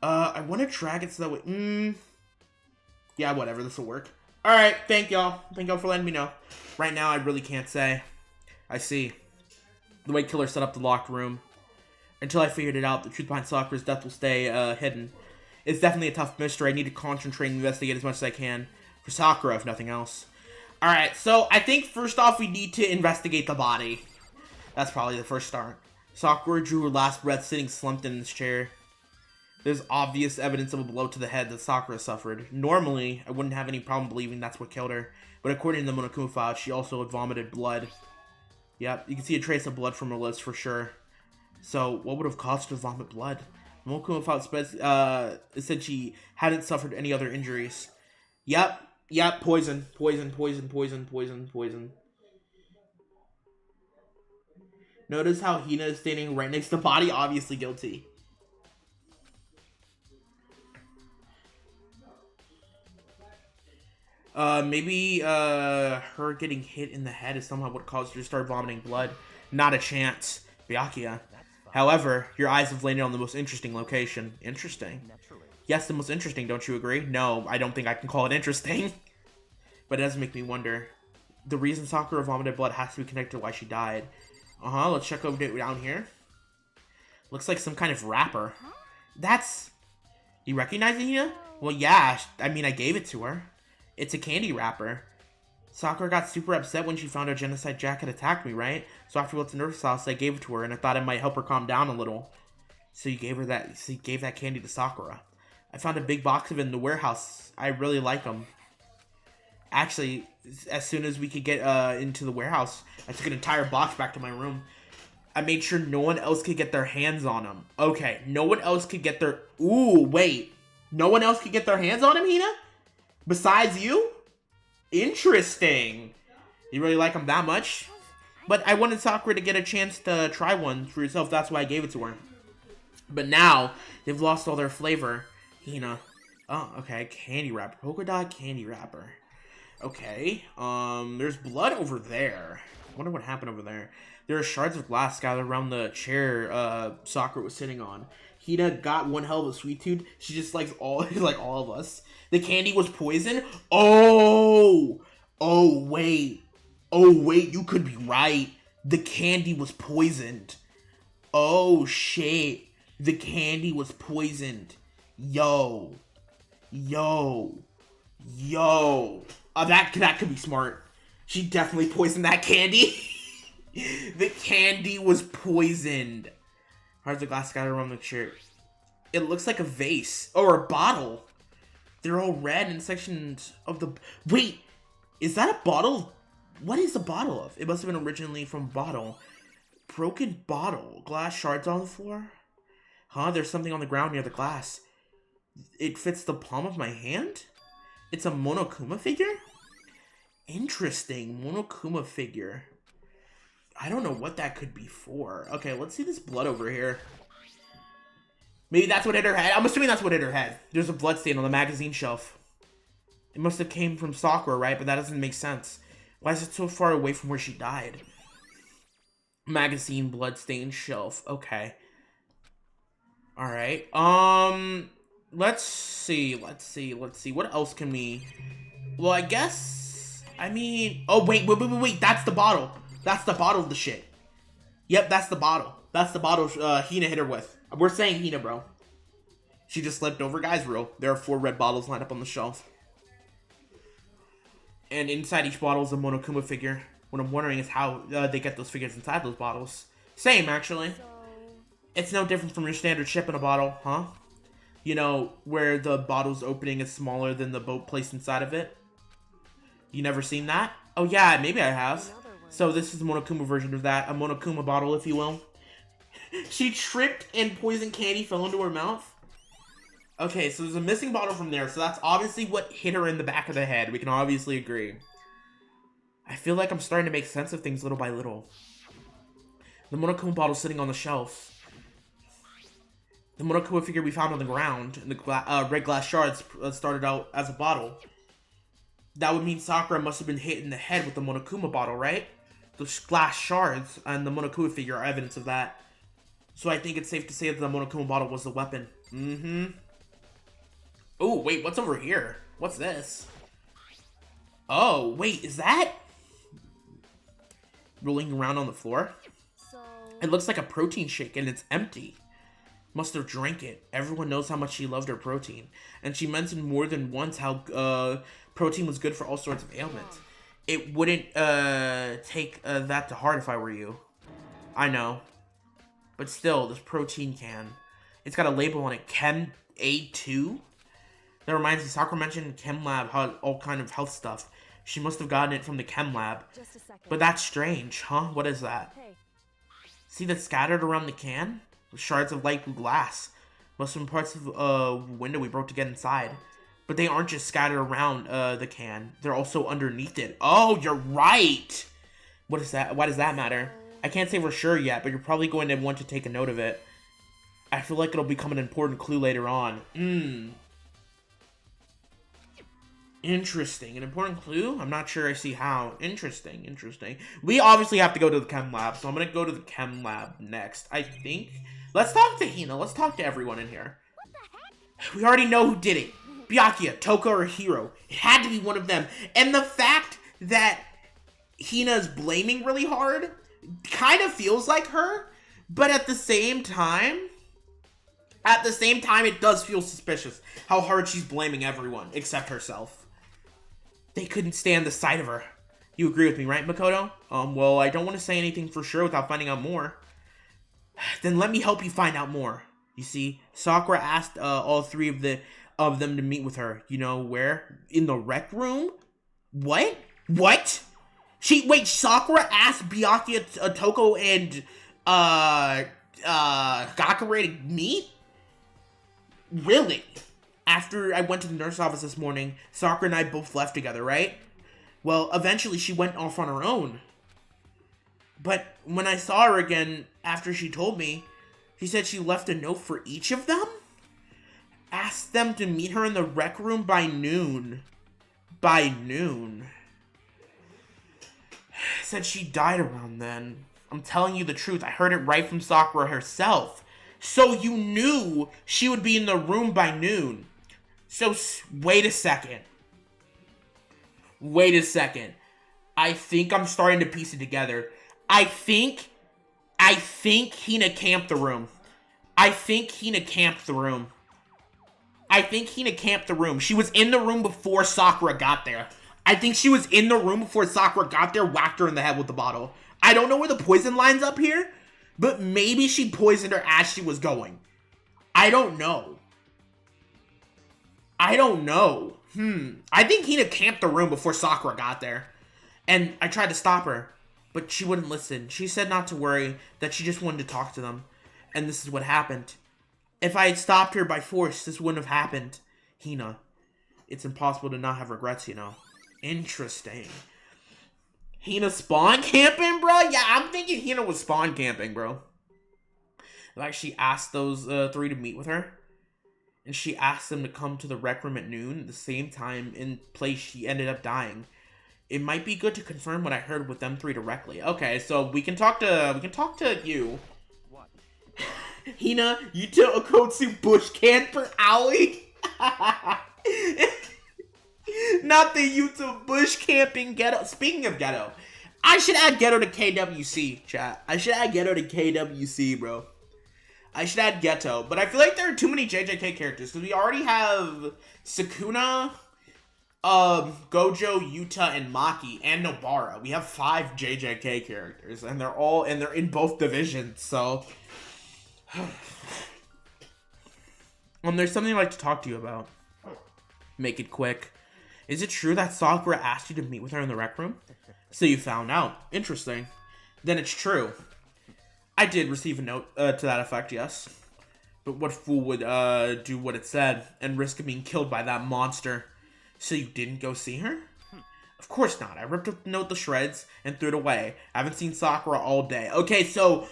I want to drag it so that way, yeah, whatever, this will work. Alright, thank y'all for letting me know. Right now, I really can't say. I see. The way Killer set up the locked room. Until I figured it out, the truth behind Sakura's death will stay hidden. It's definitely a tough mystery. I need to concentrate and investigate as much as I can. For Sakura, if nothing else. Alright, so I think first off we need to investigate the body. That's probably the first start. Sakura drew her last breath sitting slumped in his chair. There's obvious evidence of a blow to the head that Sakura suffered. Normally, I wouldn't have any problem believing that's what killed her. But according to the Monokuma file, she also had vomited blood. Yep, you can see a trace of blood from her lips for sure. So, what would have caused her to vomit blood? The Monokuma file said she hadn't suffered any other injuries. Yep, poison. Notice how Hina is standing right next to the body, obviously guilty. Maybe, her getting hit in the head is somehow what caused her to start vomiting blood. Not a chance. Byakuya. However, your eyes have landed on the most interesting location. Interesting. Yes, the most interesting, don't you agree? No, I don't think I can call it interesting. But it does make me wonder. The reason Sakura vomited blood has to be connected to why she died. Let's check over down here. Looks like some kind of wrapper. That's... You recognize it, Hina? Well, yeah, I mean, I gave it to her. It's a candy wrapper. Sakura got super upset when she found out Genocide Jack had attacked me, right? So after we left the nurse's house, I gave it to her, and I thought it might help her calm down a little. So you gave that candy to Sakura. I found a big box of it in the warehouse. I really like them. Actually, as soon as we could get into the warehouse, I took an entire box back to my room. I made sure no one else could get their hands on them. Okay, no one else could get their... Ooh, wait. No one else could get their hands on him, Hina? Besides you? Interesting. You really like them that much? But I wanted Sakura to get a chance to try one for herself. That's why I gave it to her. But now, they've lost all their flavor. Hina. Oh, okay. Candy wrapper. Polka dot candy wrapper. Okay. There's blood over there. I wonder what happened over there. There are shards of glass scattered around the chair Sakura was sitting on. Hina got one hell of a sweet tooth. She just likes all of us. The candy was poison? Oh, wait, you could be right. The candy was poisoned. Oh, shit. The candy was poisoned. Yo. Yo. Yo. That could be smart. She definitely poisoned that candy. The candy was poisoned. Here's the glass scattered around the shirt. It looks like a vase. Or a bottle. They're all red in sections of the... Wait! Is that a bottle? What is a bottle of? It must have been originally from a bottle. Broken bottle. Glass shards on the floor? Huh? There's something on the ground near the glass. It fits the palm of my hand? It's a Monokuma figure? Interesting. Monokuma figure. I don't know what that could be for. Okay, let's see this blood over here. Maybe that's what hit her head. I'm assuming that's what hit her head. There's a blood stain on the magazine shelf. It must have came from Sakura, right? But that doesn't make sense. Why is it so far away from where she died? Magazine blood stain shelf. Okay. Alright. Let's see. What else can we... Well, I guess... I mean... Oh, wait. That's the bottle. That's the bottle of the shit. Yep, that's the bottle. That's the bottle Hina hit her with. We're saying Hina, bro. She just slipped over, guys, real. There are 4 red bottles lined up on the shelf. And inside each bottle is a Monokuma figure. What I'm wondering is how they get those figures inside those bottles. Same, actually. So, It's no different from your standard ship in a bottle, huh? You know, where the bottle's opening is smaller than the boat placed inside of it? You never seen that? Oh yeah, maybe I have. So this is the Monokuma version of that. A Monokuma bottle, if you will. She tripped and poison candy fell into her mouth. Okay, so there's a missing bottle from there. So that's obviously what hit her in the back of the head. We can obviously agree. I feel like I'm starting to make sense of things little by little. The Monokuma bottle sitting on the shelf. The Monokuma figure we found on the ground, and the red glass shards started out as a bottle. That would mean Sakura must have been hit in the head with the Monokuma bottle, right? Those glass shards and the Monokuma figure are evidence of that. So I think it's safe to say that the Monokuma bottle was the weapon. Mm-hmm. Oh, wait, what's over here? What's this? Oh, wait, is that... rolling around on the floor? so It looks like a protein shake and it's empty. Must have drank it. Everyone knows how much she loved her protein. And she mentioned more than once how protein was good for all sorts of ailments. It wouldn't take that to heart if I were you. I know. But still, this protein can. It's got a label on it, Chem A2. That reminds me, Sakura mentioned Chem Lab had all kind of health stuff. She must have gotten it from the Chem Lab. just a second. But that's strange, huh? What is that? Hey, See that scattered around the can? Shards of light blue glass. Must have been parts of the window we broke to get inside. But they aren't just scattered around the can. They're also underneath it. Oh, you're right! What is that? Why does that matter? I can't say for sure yet, but you're probably going to want to take a note of it. I feel like it'll become an important clue later on. Interesting. An important clue? I'm not sure I see how. Interesting. We obviously have to go to the Chem Lab, so I'm going to go to the Chem Lab next, I think. Let's talk to Hina. Let's talk to everyone in here. We already know who did it. Byakuya, Toko, or Hiro. It had to be one of them. And the fact that Hina's blaming really hard kind of feels like her, but at the same time, it does feel suspicious how hard she's blaming everyone except herself. They couldn't stand the sight of her. You agree with me, right, Makoto? Well, I don't want to say anything for sure without finding out more. Then let me help you find out more. You see, Sakura asked all 3 of them to meet with her. You know where? In the rec room? What? Sakura asked Byakuya, Toko, and Gakure to meet? Really? After I went to the nurse office this morning, Sakura and I both left together, right? Well, eventually she went off on her own. But when I saw her again after she told me, she said she left a note for each of them? Asked them to meet her in the rec room by noon. Said she died around then. I'm telling you the truth. I heard it right from Sakura herself. So you knew she would be in the room by noon. So, wait a second. I think I'm starting to piece it together. I think Hina camped the room. I think Hina camped the room. She was in the room before Sakura got there. I think she was in the room before Sakura got there, whacked her in the head with the bottle. I don't know where the poison line's up here, but maybe she poisoned her as she was going. I don't know. I don't know. I think Hina camped the room before Sakura got there. And I tried to stop her, but she wouldn't listen. She said not to worry, that she just wanted to talk to them. And this is what happened. If I had stopped her by force, this wouldn't have happened. Hina, it's impossible to not have regrets, you know. Interesting. Hina spawn camping, bro? Yeah, I'm thinking Hina was spawn camping, bro. Like, she asked those three to meet with her. And she asked them to come to the rec room at noon, the same time and place she ended up dying. It might be good to confirm what I heard with them three directly. Okay, so we can talk to you. What? Hina, you took a Okotsu bush camper alley? Not the YouTube bush camping ghetto. Speaking of ghetto, I should add ghetto to KWC, chat. I should add ghetto to KWC, bro. I should add ghetto, but I feel like there are too many JJK characters because we already have Sukuna, Gojo, Yuta, and Maki, and Nobara. We have 5 JJK characters, and they're in both divisions. So, there's something I'd like to talk to you about. Make it quick. Is it true that Sakura asked you to meet with her in the rec room? So you found out. Interesting. Then it's true. I did receive a note to that effect, yes. But what fool would do what it said and risk being killed by that monster? So you didn't go see her? Of course not. I ripped the note to shreds and threw it away. I haven't seen Sakura all day. Okay, so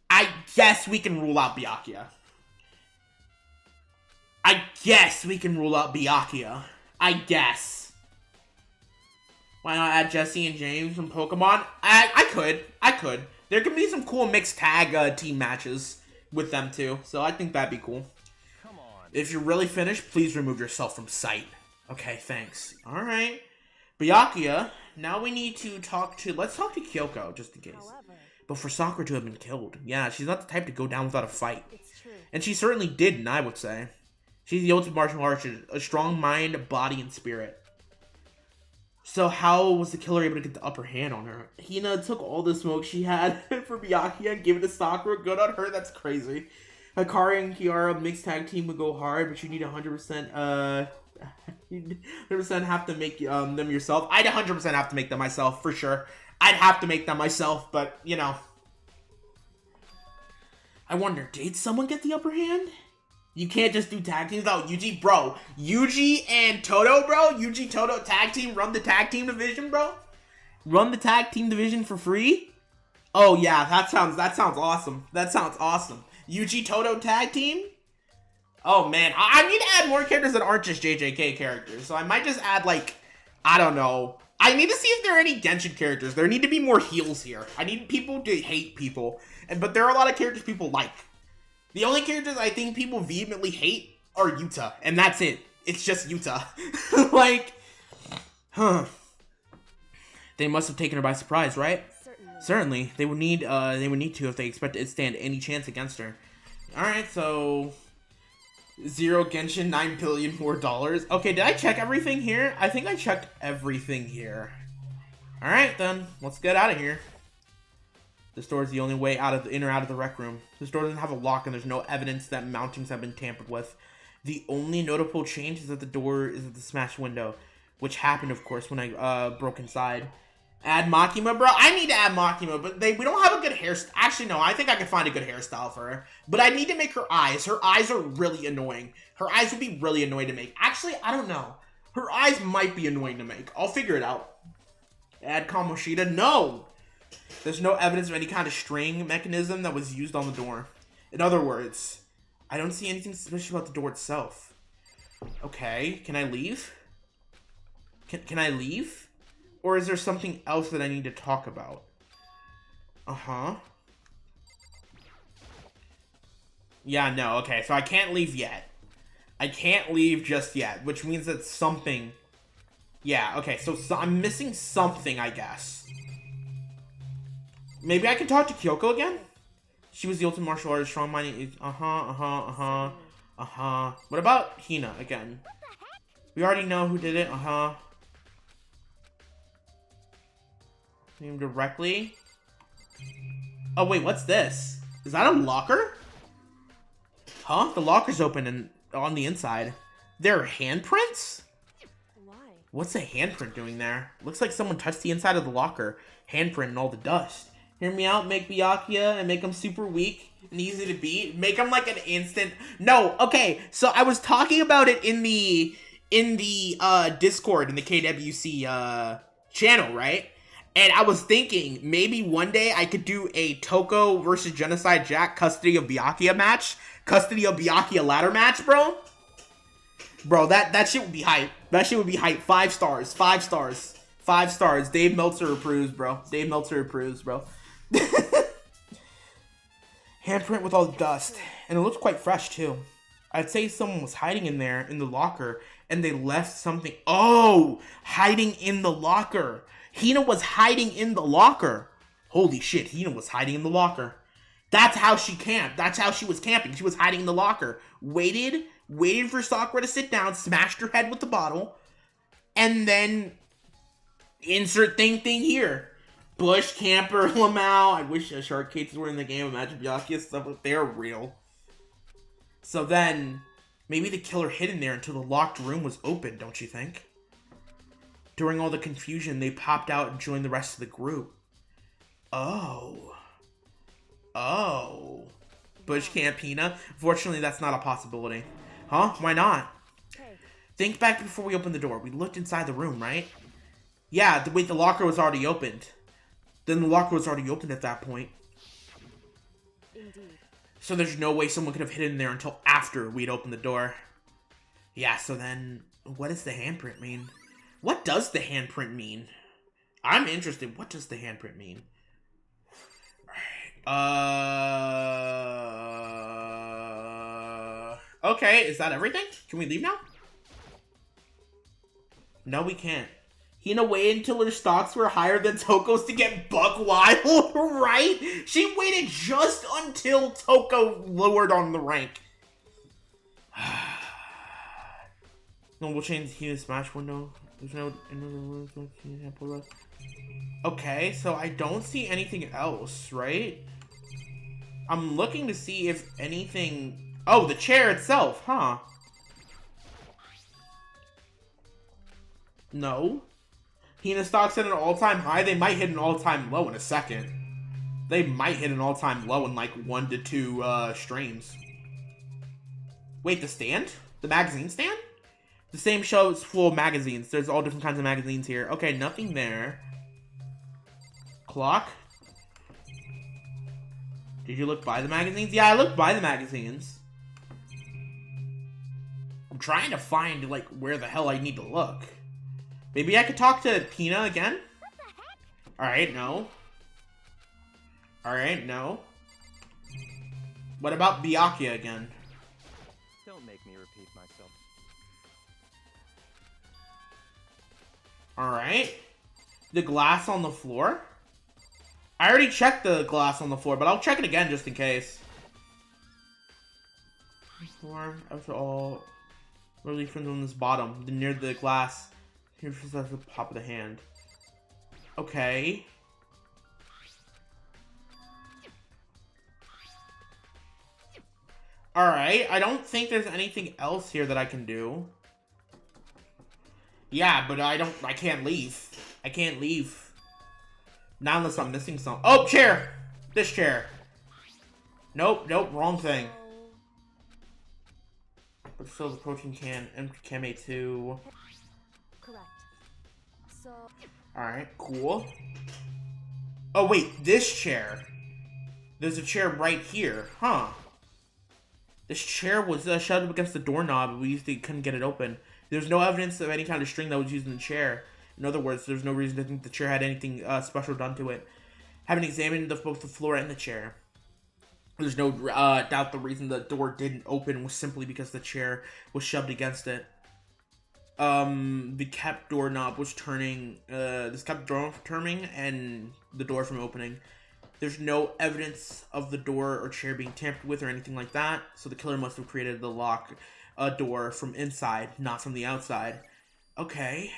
I guess we can rule out Byakuya. I guess. Why not add Jesse and James from Pokemon? I could. There could be some cool mixed tag team matches with them too. So I think that'd be cool. Come on. If you're really finished, please remove yourself from sight. Okay, thanks. Alright. Byakuya, now we need to let's talk to Kyoko, just in case. However, But for Sakura to have been killed, yeah, she's not the type to go down without a fight. it's true. And she certainly didn't, I would say. She's the ultimate martial artist, a strong mind, body, and spirit. So how was the killer able to get the upper hand on her? Hina took all the smoke she had for Byakuya and gave it to Sakura. Good on her, that's crazy. Hikari and Kiara mixed tag team would go hard, but you need 100%, you 100% have to make them yourself. I'd 100% have to make them myself, for sure. I'd have to make them myself, but, you know. I wonder, did someone get the upper hand? You can't just do tag teams without Yuji, bro. Yuji and Toto, bro. Yuji, Toto, tag team. Run the tag team division, bro. Run the tag team division for free. Oh yeah, that sounds awesome. That sounds awesome. Yuji, Toto, tag team. Oh man, I need to add more characters that aren't just JJK characters. So I might just add like, I don't know. I need to see if there are any Genshin characters. There need to be more heels here. I need people to hate people, but there are a lot of characters people like. The only characters I think people vehemently hate are Yuta, and that's it. It's just Yuta. Like, They must have taken her by surprise, right? Certainly. They would need to if they expected it to stand any chance against her. Alright, so 0 Genshin, $9 billion more dollars. Okay, did I check everything here? I think I checked everything here. Alright then, let's get out of here. This door is the only way out of the in or out of the rec room. This door doesn't have a lock and there's no evidence that mountings have been tampered with. The only notable change is that the door is at the smashed window, which happened, of course, when I broke inside. Add Makima, bro. I need to add Makima, but we don't have a good hairstyle. Actually, no, I think I can find a good hairstyle for her. But I need to make her eyes. Her eyes are really annoying. Her eyes would be really annoying to make. Actually, I don't know. Her eyes might be annoying to make. I'll figure it out. Add Kamoshida. No! There's no evidence of any kind of string mechanism that was used on the door. In other words, I don't see anything suspicious about the door itself. Okay, can I leave? Can I leave? Or is there something else that I need to talk about? Uh-huh. Yeah, no, okay, so I can't leave yet. I can't leave just yet, which means that something... Yeah, okay, so I'm missing something, I guess. Maybe I can talk to Kyoko again? She was the ultimate martial artist, strong-minded... Uh-huh. What about Hina again? We already know who did it. Uh-huh. Name directly. Oh, wait, what's this? Is that a locker? Huh? The locker's open and on the inside. There are handprints? Why? What's a handprint doing there? Looks like someone touched the inside of the locker. Handprint and all the dust. Hear me out, make Byakuya and make him super weak and easy to beat. Make him like an instant... No, okay, so I was talking about it in the Discord, in the KWC channel, right? And I was thinking, maybe one day I could do a Toko versus Genocide Jack Custody of Byakuya match. Custody of Byakuya ladder match, bro. Bro, that shit would be hype. That shit would be hype. 5 stars. 5 stars. 5 stars. Dave Meltzer approves, bro. Dave Meltzer approves, bro. Handprint with all the dust. And it looks quite fresh, too. I'd say someone was hiding in there, in the locker, and they left something. Oh! Hiding in the locker. Hina was hiding in the locker. Holy shit, Hina was hiding in the locker. That's how she camped. That's how she was camping. She was hiding in the locker. Waited for Sakura to sit down, smashed her head with the bottle, and then insert thing here. Bush, camper, Lamau. I wish shark cases were in the game. Imagine Byakuya stuff if they're real. So then, maybe the killer hid in there until the locked room was open, don't you think? During all the confusion, they popped out and joined the rest of the group. Oh. Bush Camp Hina? Fortunately, that's not a possibility. Huh? Why not? Hey, Think back before we opened the door. We looked inside the room, right? Yeah, wait, the locker was already opened. Then the locker was already opened at that point. indeed. So there's no way someone could have hidden there until after we'd opened the door. Yeah, so then, what does the handprint mean? What does the handprint mean? I'm interested. What does the handprint mean? Okay, is that everything? Can we leave now? No, we can't. Hina waited until her stocks were higher than Toko's to get buck wild, right? She waited just until Toko lowered on the rank. No, we'll change Hina's smash window. There's no another. Okay, so I don't see anything else, right? I'm looking to see if anything... Oh, the chair itself, huh? No. Hina stocks at an all-time high. They might hit an all-time low in a second. They might hit an all-time low in like 1 to 2 streams. Wait, the stand? The magazine stand? The same show is full of magazines. There's all different kinds of magazines here. Okay, nothing there. Clock? Did you look by the magazines? Yeah, I looked by the magazines. I'm trying to find, like, where the hell I need to look. Maybe I could talk to Hina again? Alright, no. Alright, no. What about Byakuya again? Don't make me repeat myself. Alright. The glass on the floor? I already checked the glass on the floor, but I'll check it again just in case. Floor, after all, really from this bottom, near the glass. Here's at the top of the hand. Okay. Alright, I don't think there's anything else here that I can do. Yeah, but I can't leave. I can't leave. Not unless I'm missing something. Oh, chair! This chair. Nope, wrong thing. But still the protein can, MKMA 2. Correct. So, Alright, cool. Oh, wait, this chair. There's a chair right here, huh? This chair was shoved up against the doorknob, and we couldn't get it open. There's no evidence of any kind of string that was used in the chair. In other words, there's no reason to think the chair had anything special done to it. Having examined both the floor and the chair, there's no doubt the reason the door didn't open was simply because the chair was shoved against it. The kept doorknob was turning, this kept the door from turning and the door from opening. There's no evidence of the door or chair being tampered with or anything like that, so the killer must have created the lock door from inside, not from the outside. Okay.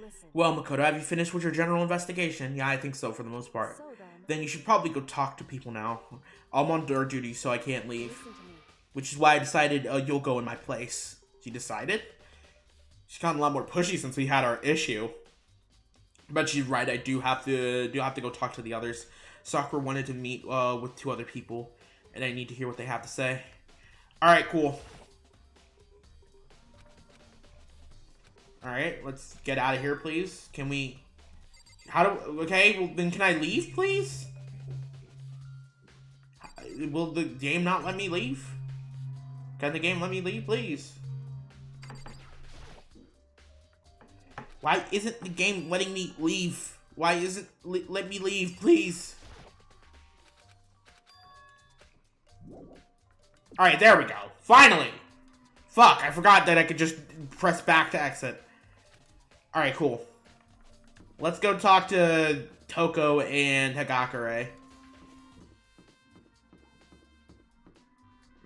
Listen. Well, Makoto, have you finished with your general investigation? Yeah, I think so for the most part. So then, Then you should probably go talk to people now. I'm on guard duty, so I can't leave. listen to me. Which is why I decided you'll go in my place. She decided? She's gotten a lot more pushy since we had our issue. But she's right, I do have to go talk to the others. Sakura wanted to meet with 2 other people, and I need to hear what they have to say. Alright, cool. Alright, let's get out of here, please. Can we... Okay, well, then can I leave, please? Will the game not let me leave? Can the game let me leave, please? Why isn't the game letting me leave? Why isn't let me leave, please? Alright, there we go. Finally! Fuck, I forgot that I could just press back to exit. Alright, cool. Let's go talk to Toko and Hagakure.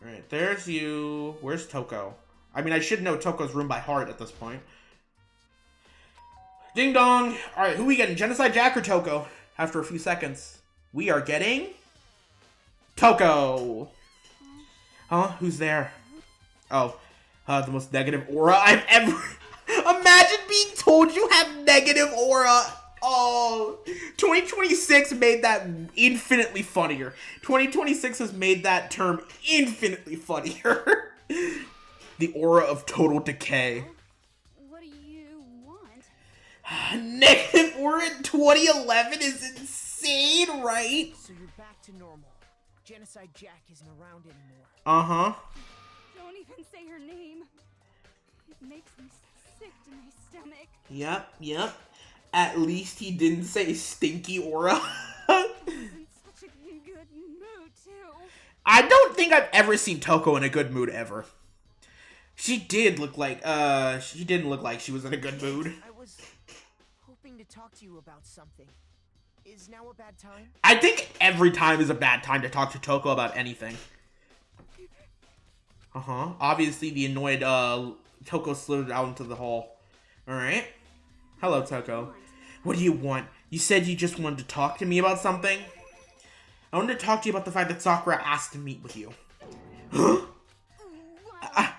Alright, there's you. Where's Toko? I mean, I should know Toko's room by heart at this point. Ding dong! Alright, who we getting? Genocide Jack or Toko? After a few seconds. We are getting... Toko! Huh? Who's there? Oh. The most negative aura I've ever... Imagine being told you have negative aura! Oh. 2026 made that infinitely funnier. 2026 has made that term infinitely funnier. The aura of total decay. What do you want? Negative aura in 2011 is insane, right? So you're back to normal. Genocide Jack isn't around anymore. Uh-huh. Don't even say her name. It makes me sick to my stomach. Yep. At least he didn't say stinky aura. He's in such a good mood, too. I don't think I've ever seen Toko in a good mood ever. She did look like, she didn't look like she was in a good mood. I was hoping to talk to you about something. Is now a bad time? I think every time is a bad time to talk to Toko about anything. Uh-huh. Obviously, the annoyed, Toko slid out into the hall. Alright. Hello, Toko. What do you want? You said you just wanted to talk to me about something? I wanted to talk to you about the fact that Sakura asked to meet with you. Huh?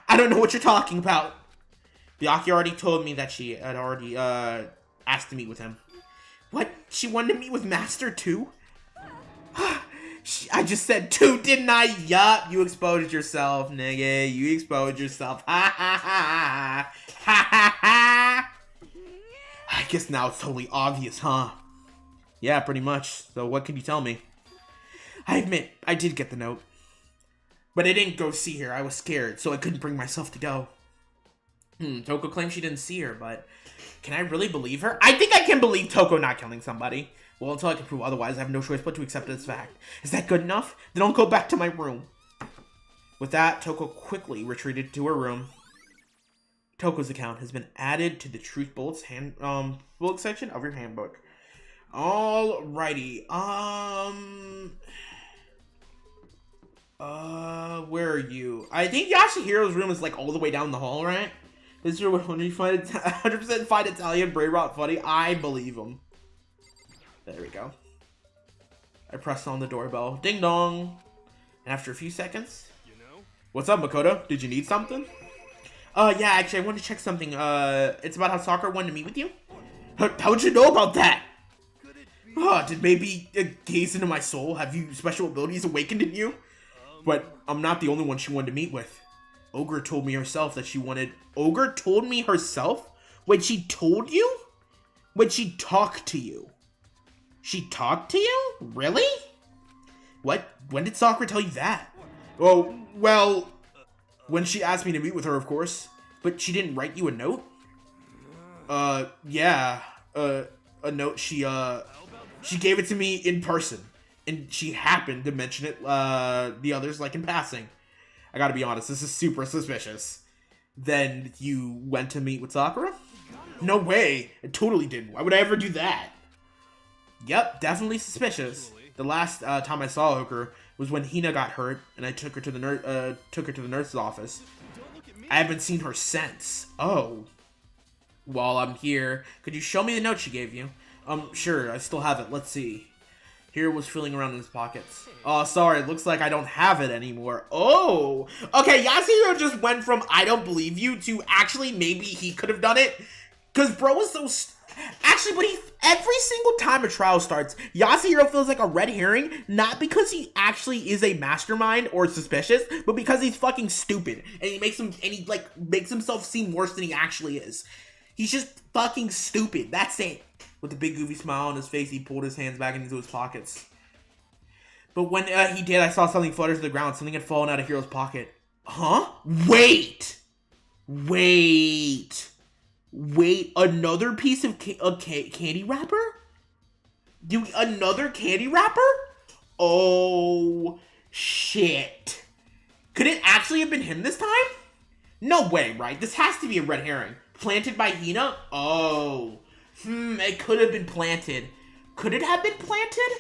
I don't know what you're talking about. Byakuya already told me that she had already, asked to meet with him. What? She wanted to meet with Master too? I just said 2, didn't I? Yup, you exposed yourself, nigga. You exposed yourself. Ha ha ha. Ha ha ha. I guess now it's totally obvious, huh? Yeah, pretty much. So what can you tell me? I admit, I did get the note. But I didn't go see her. I was scared, so I couldn't bring myself to go. Toko claims she didn't see her, but... Can I really believe her? I think I can believe Toko not killing somebody. Well, until I can prove otherwise, I have no choice but to accept it as fact. Is that good enough? Then I'll go back to my room. With that, Toko quickly retreated to her room. Toko's account has been added to the Truth Bullets bullet section of your handbook. Alrighty. Where are you? I think Yashihiro's room is like all the way down the hall, right? This is when you find 100% find Italian brain rot funny. I believe him. There we go. I pressed on the doorbell. Ding dong. And after a few seconds, what's up, Makoto? Did you need something? Yeah, actually, I wanted to check something. It's about how Sakura wanted to meet with you. How'd you know about that? Did maybe a gaze into my soul? Have you special abilities awakened in you? But I'm not the only one she wanted to meet with. Ogre told me herself that she wanted... Ogre told me herself? When she told you? When she talked to you? She talked to you? Really? What? When did Sakura tell you that? Oh, well... When she asked me to meet with her, of course. But she didn't write you a note? Yeah. A note she gave it to me in person. And she happened to mention it, the others, like, in passing. I gotta be honest, this is super suspicious. Then you went to meet with Sakura? No way! I totally didn't. Why would I ever do that? Yep, definitely suspicious. The last time I saw Hooker was when Hina got hurt, and I took her to the nurse's office. I haven't seen her since. Oh. While I'm here, could you show me the note she gave you? Sure, I still have it. Let's see. Hiro was feeling around in his pockets. Oh, sorry, it looks like I don't have it anymore. Oh! Okay, Yasuhiro just went from I don't believe you to actually maybe he could have done it. Because bro was so... Actually, but every single time a trial starts, Yasuhiro feels like a red herring, not because he actually is a mastermind or suspicious, but because he's fucking stupid. And he makes himself seem worse than he actually is. He's just fucking stupid. That's it. With a big goofy smile on his face, he pulled his hands back into his pockets. But when he did, I saw something flutter to the ground. Something had fallen out of Hiro's pocket. Huh? Wait! Another piece of candy wrapper? Another candy wrapper? Oh, shit. Could it actually have been him this time? No way, right? This has to be a red herring. Planted by Hina? Oh. It could have been planted. Could it have been planted?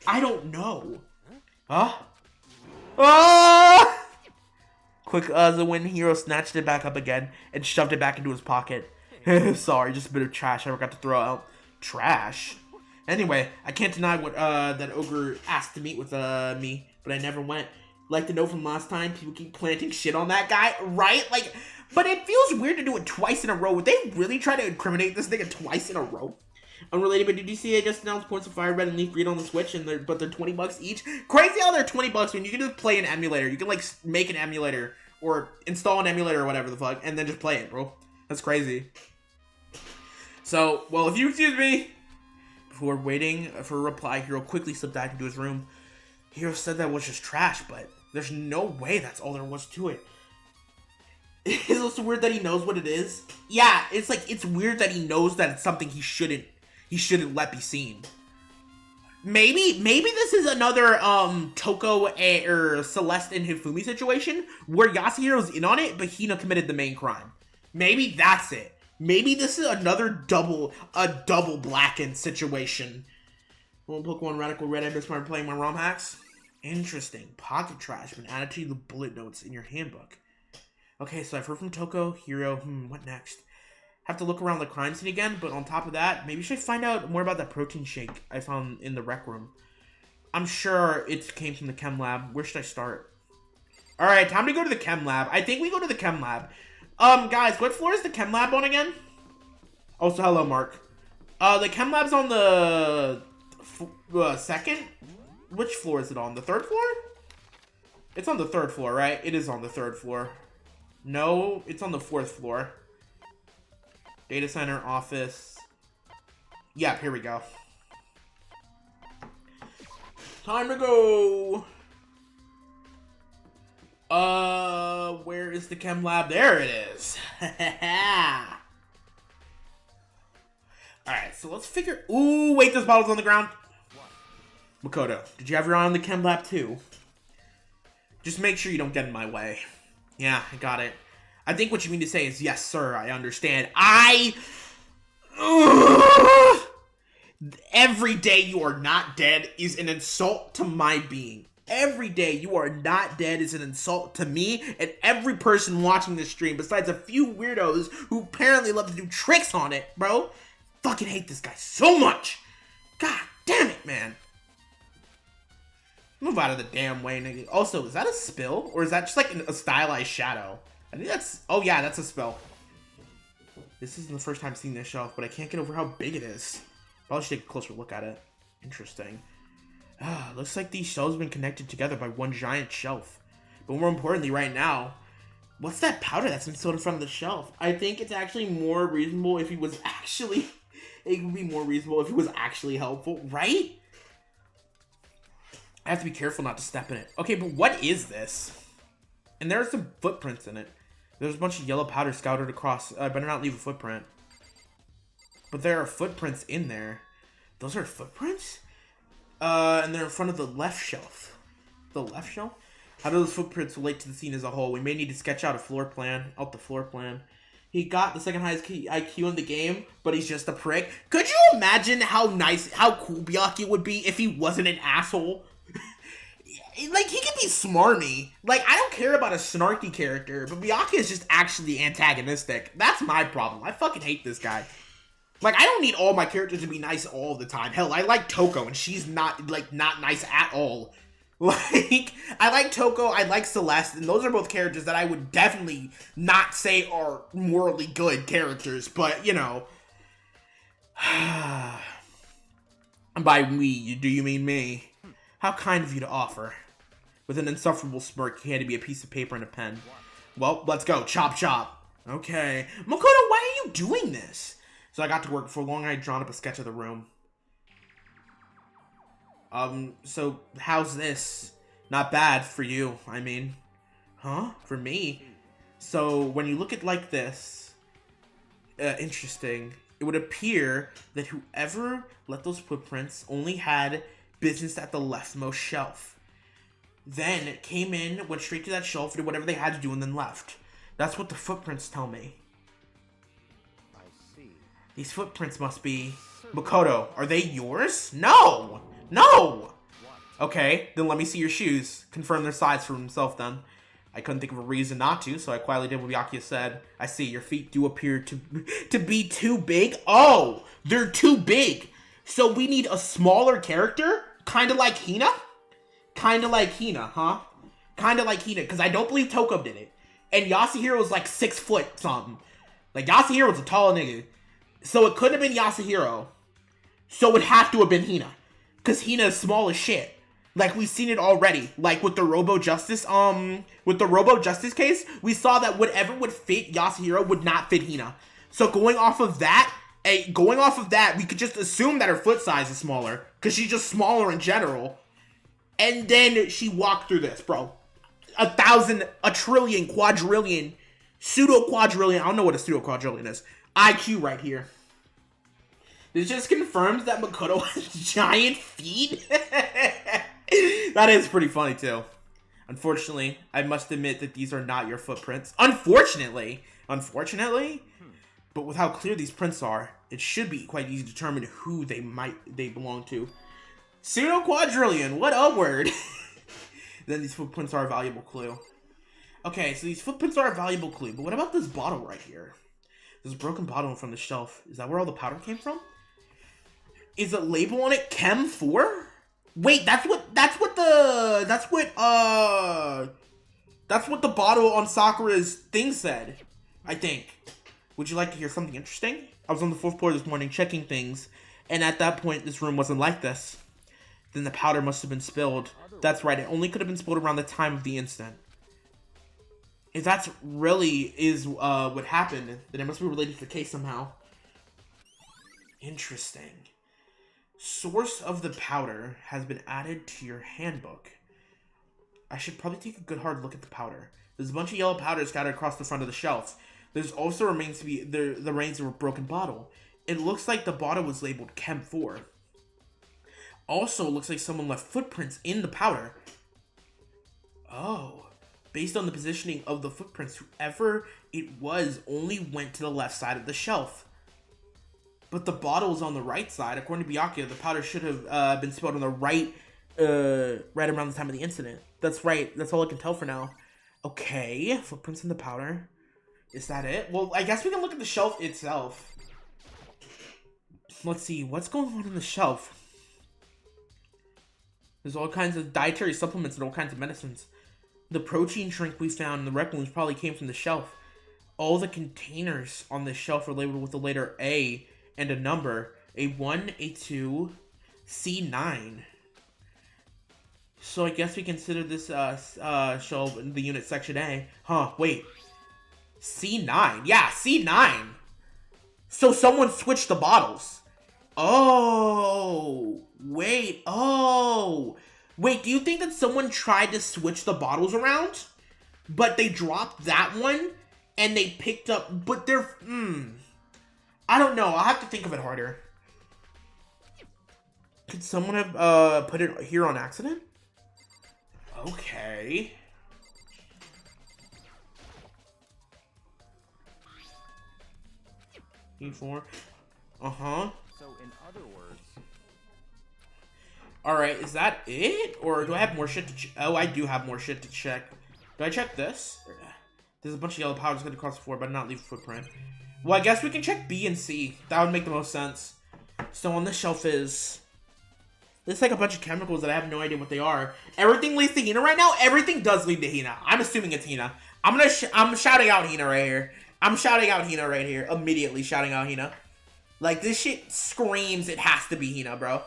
I don't know. Huh? Ah! Quick as when Hiro snatched it back up again and shoved it back into his pocket. Sorry, just a bit of trash I forgot to throw out. Trash? Anyway, I can't deny what that ogre asked to meet with me, but I never went. Like the note from last time, people keep planting shit on that guy, right? Like, but it feels weird to do it twice in a row. Would they really try to incriminate this nigga twice in a row? Unrelated, but did you see I just announced points of fire red and leaf green on the Switch, and they're $20 each? Crazy how they're $20 when you can just play an emulator. You can like make an emulator or install an emulator or whatever the fuck, and then just play it, bro. That's crazy. So, well, if you excuse me, before waiting for a reply, Hiro quickly slipped back into his room. Hiro said that was just trash, but there's no way that's all there was to it. Is it also weird that he knows what it is? Yeah, it's like, it's weird that he knows that it's something he shouldn't let be seen. Maybe this is another, Toko or Celeste and Hifumi situation, where Yasuhiro's in on it, but Hina committed the main crime. Maybe that's it. Maybe this is another double blackened situation. Well, Pokemon Radical Red, I just started playing my ROM hacks. Interesting. Pocket trash been added to the bullet notes in your handbook. Okay, so I've heard from Toko, Hiro, what next? Have to look around the crime scene again, but on top of that, maybe I should find out more about that protein shake I found in the rec room. I'm sure it came from the chem lab. Where should I start? Alright, time to go to the chem lab. I think we go to the chem lab. Guys, what floor is the chem lab on again? Also, hello, Mark. The chem lab's on the second? Which floor is it on? The third floor? It's on the third floor, right? It is on the third floor. No, it's on the fourth floor. Data center, office. Yeah, here we go. Time to go. Where is the chem lab? There it is. Alright, so let's figure... Ooh, wait, there's bottles on the ground. Makoto, did you have your eye on the chem lab too? Just make sure you don't get in my way. Yeah, I got it. I think what you mean to say is, yes, sir, I understand. Every day you are not dead is an insult to my being. Every day you are not dead is an insult to me and every person watching this stream, besides a few weirdos who apparently love to do tricks on it, bro. Fucking hate this guy so much. God damn it, man. Move out of the damn way, nigga. Also, is that a spill? Or is that just like a stylized shadow? I think that's... Oh, yeah, that's a spill. This isn't the first time seeing this shelf, but I can't get over how big it is. Probably should take a closer look at it. Interesting. Looks like these shelves have been connected together by one giant shelf. But more importantly, right now, what's that powder that's been stored in front of the shelf? I think it's actually more reasonable if he was actually... It would be more reasonable if it was actually helpful, right? I have to be careful not to step in it. Okay, but what is this? And there are some footprints in it. There's a bunch of yellow powder scattered across. I better not leave a footprint. But there are footprints in there. Those are footprints? And they're in front of the left shelf. The left shelf? How do those footprints relate to the scene as a whole? We may need to sketch out the floor plan. He got the second highest IQ in the game, but he's just a prick. Could you imagine how cool Byakuya would be if he wasn't an asshole? Like, he could be smarmy. Like, I don't care about a snarky character, but Byakuya is just actually antagonistic. That's my problem. I fucking hate this guy. Like, I don't need all my characters to be nice all the time. Hell, I like Toko, and she's not nice at all. Like, I like Toko, I like Celeste, and those are both characters that I would definitely not say are morally good characters, but, you know. And by we, do you mean me? How kind of you to offer. With an insufferable smirk, he handed me a piece of paper and a pen. Well, let's go. Chop, chop. Okay. Makoto, why are you doing this? So I got to work. Before long, I had drawn up a sketch of the room. So how's this? Not bad for you, I mean. Huh? For me? So when you look at like this, interesting, it would appear that whoever left those footprints only had business at the leftmost shelf. Then it came in, went straight to that shelf, did whatever they had to do, and then left. That's what the footprints tell me. I see. These footprints must be... Makoto, are they yours? No! No! Okay, then let me see your shoes. Confirm their size for himself then. I couldn't think of a reason not to, so I quietly did what Byakuya said. I see, your feet do appear to be too big. Oh! They're too big! So we need a smaller character? Kinda like Hina? Kinda like Hina, huh? Kinda like Hina, because I don't believe Toko did it. And Yasuhiro was like 6 foot something. Like, Yasuhiro was a tall nigga. So it couldn't have been Yasuhiro. So it would have to have been Hina. Because Hina is small as shit. Like, we've seen it already. Like, with the Robo Justice case, we saw that whatever would fit Yasuhiro would not fit Hina. So going off of that, we could just assume that her foot size is smaller. Because she's just smaller in general. And then she walked through this, bro. 1,000, a trillion, quadrillion, pseudo-quadrillion. I don't know what a pseudo-quadrillion is. IQ right here. This just confirms that Makoto has giant feet. That is pretty funny, too. Unfortunately, I must admit that these are not your footprints. Unfortunately. But with how clear these prints are, it should be quite easy to determine who they belong to. Pseudo-quadrillion, what a word. Then these footprints are a valuable clue. Okay, so these footprints are a valuable clue, but what about this bottle right here? There's a broken bottle from the shelf. Is that where all the powder came from? Is a label on it Chem 4? Wait, that's what the bottle on Sakura's thing said, I think. Would you like to hear something interesting? I was on the 4th floor this morning checking things, and at that point, this room wasn't like this. Then the powder must have been spilled. That's right, it only could have been spilled around the time of the incident. If that's really what happened, then it must be related to the case somehow. Interesting. Source of the powder has been added to your handbook. I should probably take a good hard look at the powder. There's a bunch of yellow powder scattered across the front of the shelf. There's also remains to be the remains of a broken bottle. It looks like the bottle was labeled Chem 4. Also, looks like someone left footprints in the powder. Oh. Based on the positioning of the footprints, whoever it was only went to the left side of the shelf. But the bottle is on the right side. According to Byakuya, the powder should have been spilled on the right, right around the time of the incident. That's right. That's all I can tell for now. Okay, footprints in the powder. Is that it? Well, I guess we can look at the shelf itself. Let's see. What's going on the shelf? There's all kinds of dietary supplements and all kinds of medicines. The protein drink we found in the rec rooms probably came from the shelf. All the containers on the shelf are labeled with the letter A and a number. A1, A2, C9. So I guess we consider this shelf in the unit section A. Huh, wait. C9. Yeah, C9. So someone switched the bottles. Oh, wait. Oh. Wait, do you think that someone tried to switch the bottles around? But they dropped that one and they picked up, but they're, I don't know. I'll have to think of it harder. Could someone have put it here on accident? Okay. E4. Uh-huh. So, in other words, Alright, is that it? Or do I have more shit to check? Oh, I do have more shit to check. Do I check this? There's a bunch of yellow powders going across the floor, but not leave a footprint. Well, I guess we can check B and C. That would make the most sense. So on this shelf is... There's like a bunch of chemicals that I have no idea what they are. Everything leads to Hina right now? Everything does lead to Hina. I'm assuming it's Hina. I'm shouting out Hina right here. I'm shouting out Hina right here. Immediately shouting out Hina. Like, this shit screams it has to be Hina, bro.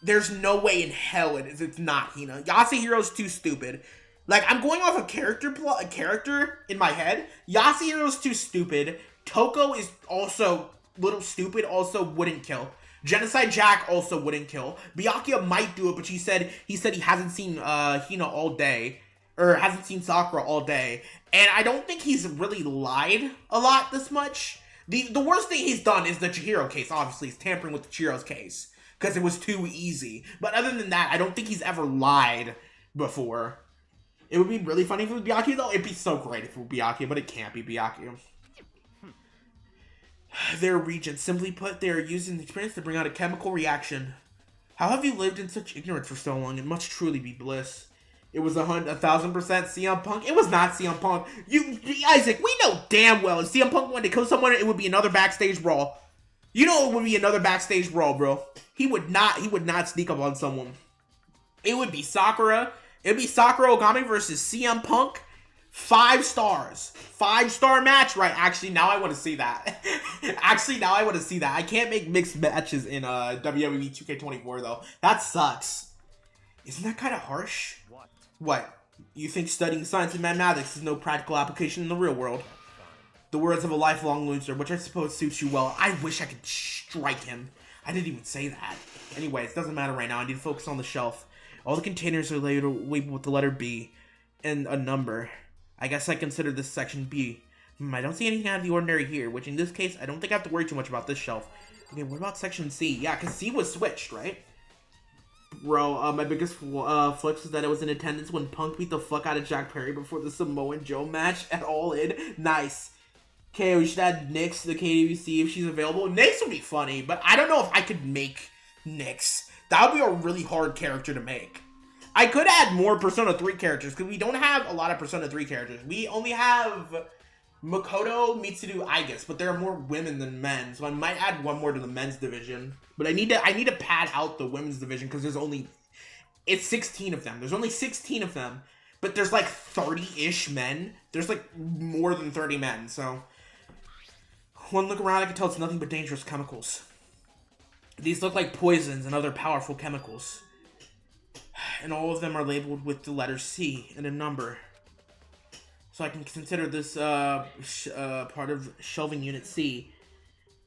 There's no way in hell it is. It's not Hina. Yasuhiro's too stupid. Like, I'm going off a character in my head. Yasuhiro's too stupid. Toko is also little stupid, also wouldn't kill. Genocide Jack also wouldn't kill. Byakuya might do it, but he said he hasn't seen Hina all day. Or hasn't seen Sakura all day. And I don't think he's really lied a lot this much. The worst thing he's done is the Chihiro case, obviously. He's tampering with the Chihiro's case. Because it was too easy. But other than that, I don't think he's ever lied before. It would be really funny if it was Byakuya, though. It'd be so great if it was Byakuya, but it can't be Byakuya. Their region. Simply put, they are using the experience to bring out a chemical reaction. How have you lived in such ignorance for so long? It must truly be bliss. It was 1,000% CM Punk. It was not CM Punk. Isaac, we know damn well if CM Punk wanted to kill someone, it would be another backstage brawl. You know it would be another backstage brawl, bro. He would not sneak up on someone. It would be Sakura. It would be Sakura Ogami versus CM Punk. 5 stars. 5-star match, right? Actually, now I want to see that. I can't make mixed matches in WWE 2K24, though. That sucks. Isn't that kind of harsh? What? You think studying science and mathematics is no practical application in the real world? The words of a lifelong loser, which I suppose suits you well. I wish I could strike him. I didn't even say that. Anyways, it doesn't matter right now. I need to focus on the shelf. All the containers are labeled with the letter B and a number. I guess I consider this section B. I don't see anything out of the ordinary here, which in this case, I don't think I have to worry too much about this shelf. Okay, what about section C? Yeah, because C was switched, right? Bro, my biggest flex is that I was in attendance when Punk beat the fuck out of Jack Perry before the Samoan Joe match at All In. Nice. Okay, we should add Nyx to the KWC if she's available. Nyx would be funny, but I don't know if I could make Nyx. That would be a really hard character to make. I could add more Persona 3 characters, because we don't have a lot of Persona 3 characters. We only have Makoto, Mitsuru, Aigus, but there are more women than men, so I might add one more to the men's division. But I need to pad out the women's division, because it's 16 of them. There's only 16 of them, but there's like 30-ish men. There's like more than 30 men, so... One look around, I can tell it's nothing but dangerous chemicals. These look like poisons and other powerful chemicals. And all of them are labeled with the letter C and a number. So I can consider this part of shelving unit C.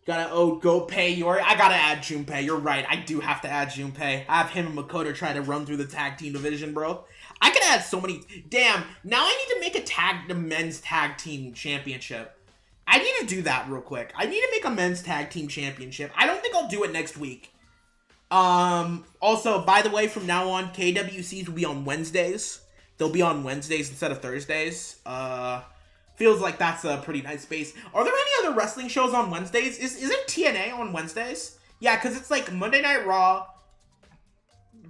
Go pay Yori. I gotta add Junpei. You're right. I do have to add Junpei. I have him and Makoto try to run through the tag team division, bro. I could add so many. Damn. Now I need to make the men's tag team championship. I need to do that real quick. I need to make a men's tag team championship. I don't think I'll do it next week. Also, by the way, from now on, KWCs will be on Wednesdays. They'll be on Wednesdays instead of Thursdays. Feels like that's a pretty nice space. Are there any other wrestling shows on Wednesdays? Is it TNA on Wednesdays? Yeah, because it's like Monday Night Raw.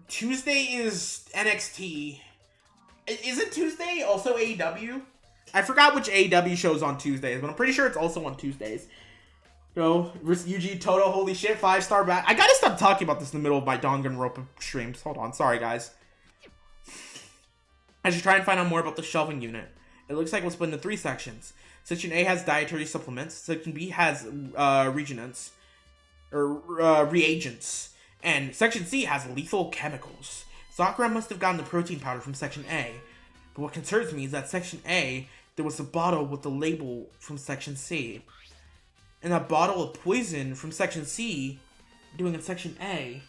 Tuesday is NXT. Isn't Tuesday also AEW? I forgot which AEW shows on Tuesdays, but I'm pretty sure it's also on Tuesdays. So, Yuji Toto, holy shit, 5-star back. I gotta stop talking about this in the middle of my Danganronpa streams. Hold on, sorry guys. I should try and find out more about the shelving unit. It looks like we'll split into 3 sections. Section A has dietary supplements. Section B has reagents. And Section C has lethal chemicals. Sakura must have gotten the protein powder from Section A. But what concerns me is that Section A, there was a bottle with the label from Section C. And that bottle of poison from Section C, doing in Section A.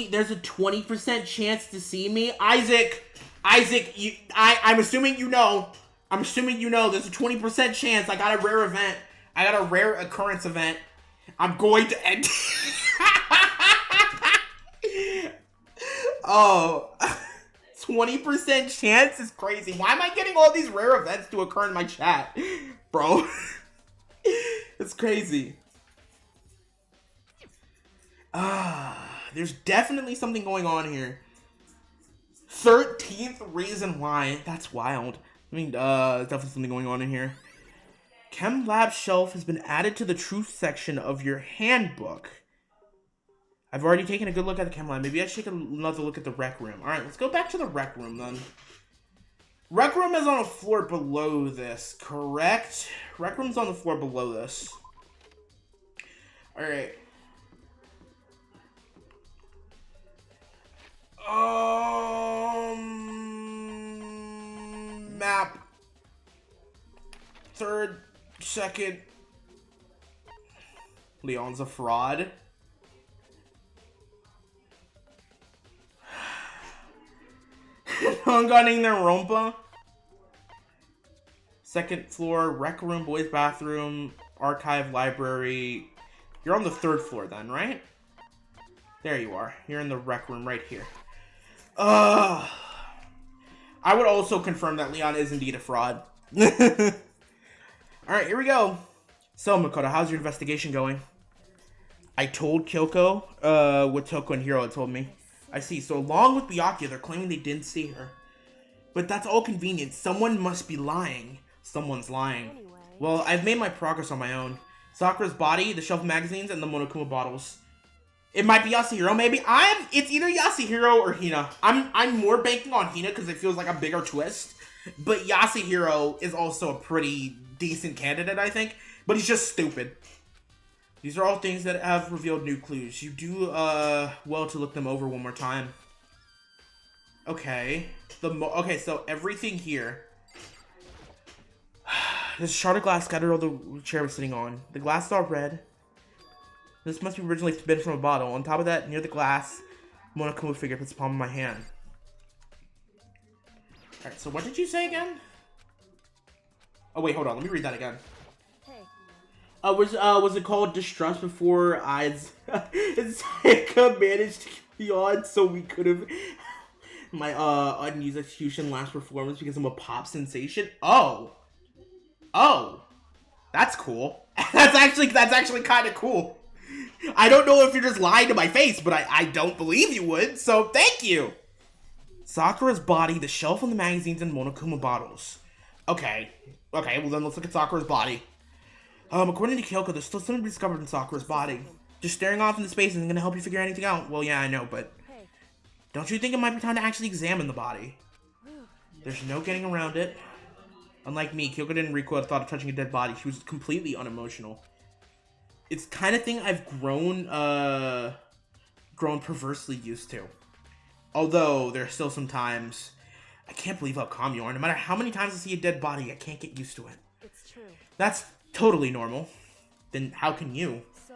There's a 20% chance to see me? Isaac, I'm assuming you know. There's a 20% chance. I got a rare event. I got a rare occurrence event. I'm going to end. Oh, 20% chance is crazy. Why am I getting all these rare events to occur in my chat? bro. It's crazy. There's definitely something going on here. 13th reason why. That's wild. I mean, definitely something going on in here. Chem lab shelf has been added to the truth section of your handbook. I've already taken a good look at the chem lab. Maybe I should take another look at the rec room. Alright, let's go back to the rec room then. Rec room is on a floor below this, correct? Rec room's on the floor below this. Alright. Map. Third, second. Leon's a fraud. Danganronpa. Second floor, rec room, boys bathroom, archive, library. You're on the third floor then, right? There you are. You're in the rec room right here. I would also confirm that Leon is indeed a fraud. Alright, here we go. So, Makoto, how's your investigation going? I told Kyoko, what Toko and Hiro had told me. I see. So, along with Byakuya, they're claiming they didn't see her. But that's all convenient. Someone must be lying. Someone's lying. Anyway. Well, I've made my progress on my own. Sakura's body, the shelf of magazines, and the Monokuma bottles. It might be Yasuhiro, maybe. It's either Yasuhiro or Hina. I'm more banking on Hina because it feels like a bigger twist. But Yasuhiro is also a pretty decent candidate, I think. But he's just stupid. These are all things that have revealed new clues. You do, well to look them over one more time. Okay. Okay, so everything here. There's a shard of glass scattered on the chair was sitting on. The glass is all red. This must be originally been from a bottle. On top of that, near the glass, Monokuma figure puts the palm of my hand. Alright, so what did you say again? Oh wait, hold on, let me read that again. Hey. Was it called Distrust before Eyes and Sayaka managed to be on so we could have my unused execution last performance because I'm a pop sensation? Oh, that's cool. that's actually kind of cool. I don't know if you're just lying to my face, but I don't believe you would, so thank you. Sakura's body, the shelf of the magazines, and Monokuma bottles. Okay, well then let's look at Sakura's body. According to Kyoko, there's still something to be discovered in Sakura's body. Just staring off into space isn't gonna help you figure anything out. Well, yeah, I know, but Hey. don't you think it might be time to actually examine the body? There's no getting around it. Unlike me, Kyoko didn't recoil at the thought of touching a dead body. She was completely unemotional. It's the kind of thing I've grown perversely used to. Although, there are still some times, I can't believe how calm you are. No matter how many times I see a dead body, I can't get used to it. It's true. That's totally normal. Then how can you? So.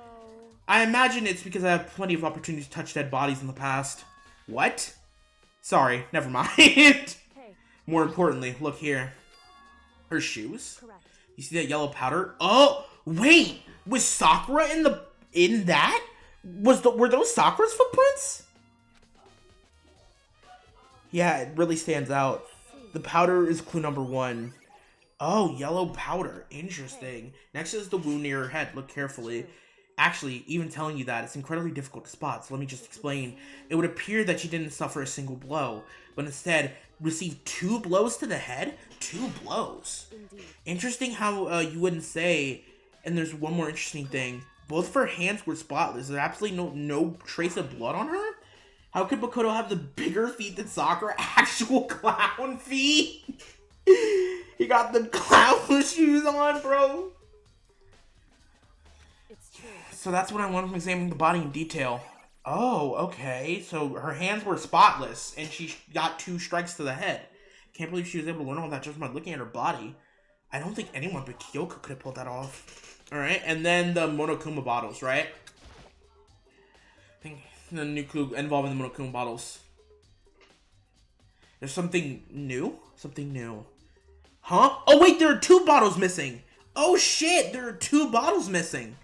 I imagine it's because I have plenty of opportunities to touch dead bodies in the past. What? Sorry, never mind. Hey. More importantly, look here. Her shoes? Correct. You see that yellow powder? Oh, wait! Was Sakura in that? Were those Sakura's footprints? Yeah, it really stands out. The powder is clue number 1. Oh, yellow powder. Interesting. Next is the wound near her head. Look carefully. Actually, even telling you that, it's incredibly difficult to spot, so let me just explain. It would appear that she didn't suffer a single blow, but instead received 2 blows to the head? 2 blows. Indeed. Interesting how you wouldn't say, and there's one more interesting thing. Both of her hands were spotless. There's absolutely no trace of blood on her? How could Makoto have the bigger feet than Sakura? Actual clown feet? He got the clown shoes on, bro. It's true. So that's what I want from examining the body in detail. Oh, okay. So her hands were spotless, and she got 2 strikes to the head. Can't believe she was able to learn all that just by looking at her body. I don't think anyone but Kyoko could have pulled that off. Alright, and then the Monokuma bottles, right? I think the new clue involving the Monokuma bottles. There's something new? Something new. Huh? Oh wait, there are 2 bottles missing! Oh shit, there are 2 bottles missing!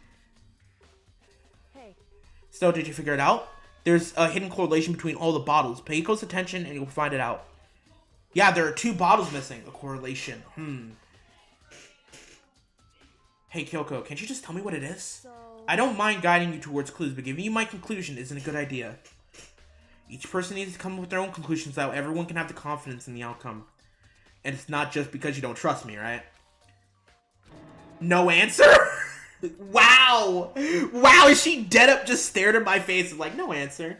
Hey. So, did you figure it out? There's a hidden correlation between all the bottles. Pay close attention and you'll find it out. Yeah, there are 2 bottles missing. A correlation. Hey, Kyoko, can't you just tell me what it is? So... I don't mind guiding you towards clues, but giving you my conclusion isn't a good idea. Each person needs to come up with their own conclusions so everyone can have the confidence in the outcome. And it's not just because you don't trust me, right? No answer? Wow! Wow, she dead up just stared at my face and like, no answer.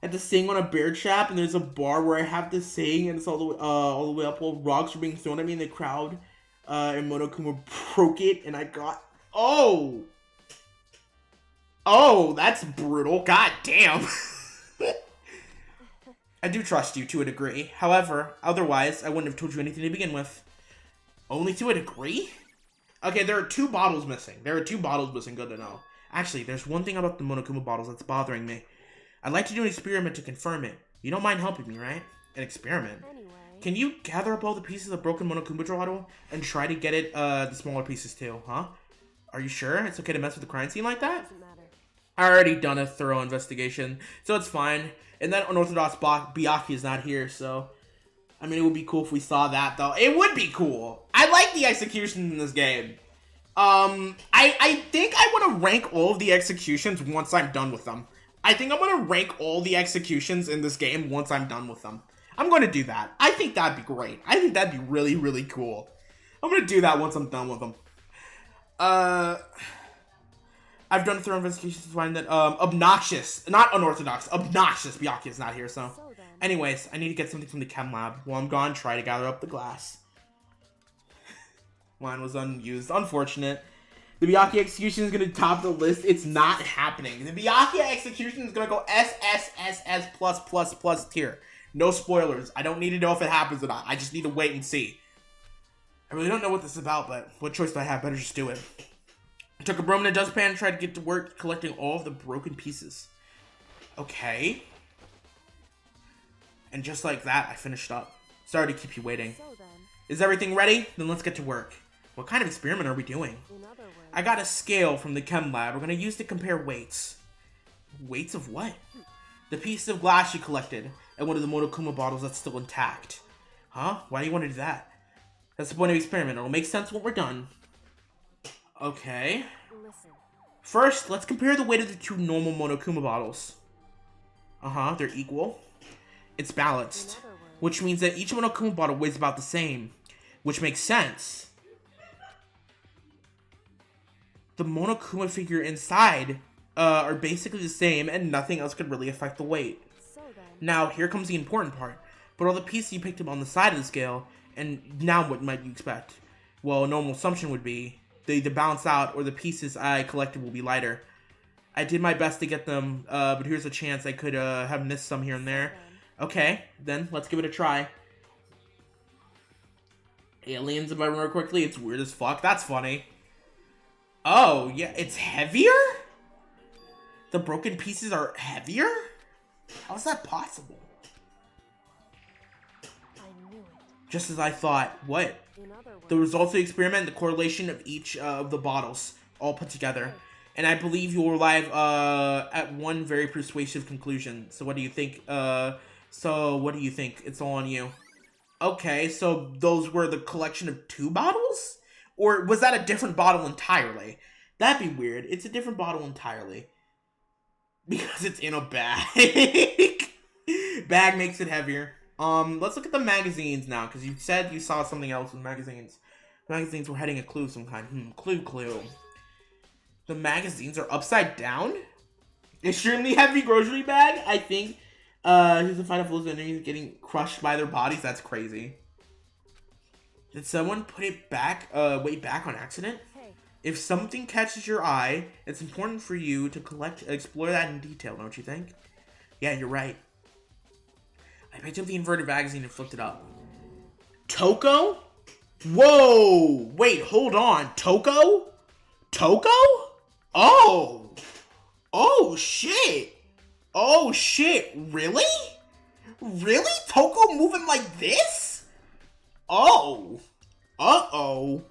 I had to sing on a bear trap, and there's a bar where I have to sing, and it's all the way up while rocks are being thrown at me in the crowd. And Monokuma broke it, and I got... Oh! Oh, that's brutal. God damn. I do trust you to a degree. However, otherwise, I wouldn't have told you anything to begin with. Only to a degree? Okay, there are 2 bottles missing. There are 2 bottles missing, good to know. Actually, there's one thing about the Monokuma bottles that's bothering me. I'd like to do an experiment to confirm it. You don't mind helping me, right? An experiment? Anyway... Can you gather up all the pieces of broken Monokuma bottle and try to get it, the smaller pieces too, huh? Are you sure it's okay to mess with the crime scene like that? Doesn't matter. I already done a thorough investigation, so it's fine. And that unorthodox Byakuya is not here, so... I mean, it would be cool if we saw that, though. It would be cool! I like the executions in this game. I think I want to rank all of the executions once I'm done with them. I think I'm going to rank all the executions in this game once I'm done with them. I'm going to do that. I think that'd be great. I think that'd be really, really cool. I'm going to do that once I'm done with them. I've done thorough investigations to find that, obnoxious, not unorthodox, obnoxious Byakuya is not here, so. So then... Anyways, I need to get something from the chem lab. While I'm gone, try to gather up the glass. Line was unused. Unfortunate. The Byakuya execution is going to top the list. It's not happening. The Byakuya execution is going to go SSSS+++ tier. No spoilers. I don't need to know if it happens or not. I just need to wait and see. I really don't know what this is about, but what choice do I have? Better just do it. I took a broom and a dustpan and tried to get to work collecting all of the broken pieces. Okay. And just like that, I finished up. Sorry to keep you waiting. So then... Is everything ready? Then let's get to work. What kind of experiment are we doing? In other words... I got a scale from the chem lab. We're going to use to compare weights. Weights of what? The piece of glass you collected and one of the Monokuma bottles that's still intact. Huh? Why do you want to do that? That's the point of the experiment. It'll make sense when we're done. Okay. Listen. First, let's compare the weight of the 2 normal Monokuma bottles. They're equal. It's balanced. In other words... Which means that each Monokuma bottle weighs about the same. Which makes sense. The Monokuma figure inside are basically the same, and nothing else could really affect the weight. So then... Now, here comes the important part. But all the pieces you picked up on the side of the scale, and now what might you expect? Well, a normal assumption would be they either balance out or the pieces I collected will be lighter. I did my best to get them, but here's a chance I could have missed some here and there. Okay, then let's give it a try. Aliens, if I remember quickly, it's weird as fuck. That's funny. Oh, yeah, it's heavier? The broken pieces are heavier? How is that possible? I knew it. Just as I thought. What? In other words... The results of the experiment and the correlation of each of the bottles all put together. And I believe you will arrive at one very persuasive conclusion. So what do you think? It's all on you. Okay, so those were the collection of 2 bottles? Or was that a different bottle entirely? That'd be weird. It's a different bottle entirely. Because it's in a bag. Bag makes it heavier. Let's look at the magazines now, because you said you saw something else in magazines. Magazines were heading a clue of some kind. Clue. The magazines are upside down? Extremely heavy grocery bag? I think. Here's the final fools enemies getting crushed by their bodies. That's crazy. Did someone put it back, way back on accident? Hey. If something catches your eye, it's important for you to explore that in detail, don't you think? Yeah, you're right. I picked up the inverted magazine and flipped it up. Toko? Whoa! Wait, hold on. Toko? Toko? Oh! Oh, shit! Oh, shit. Really? Really? Toko moving like this? Oh. Uh-oh.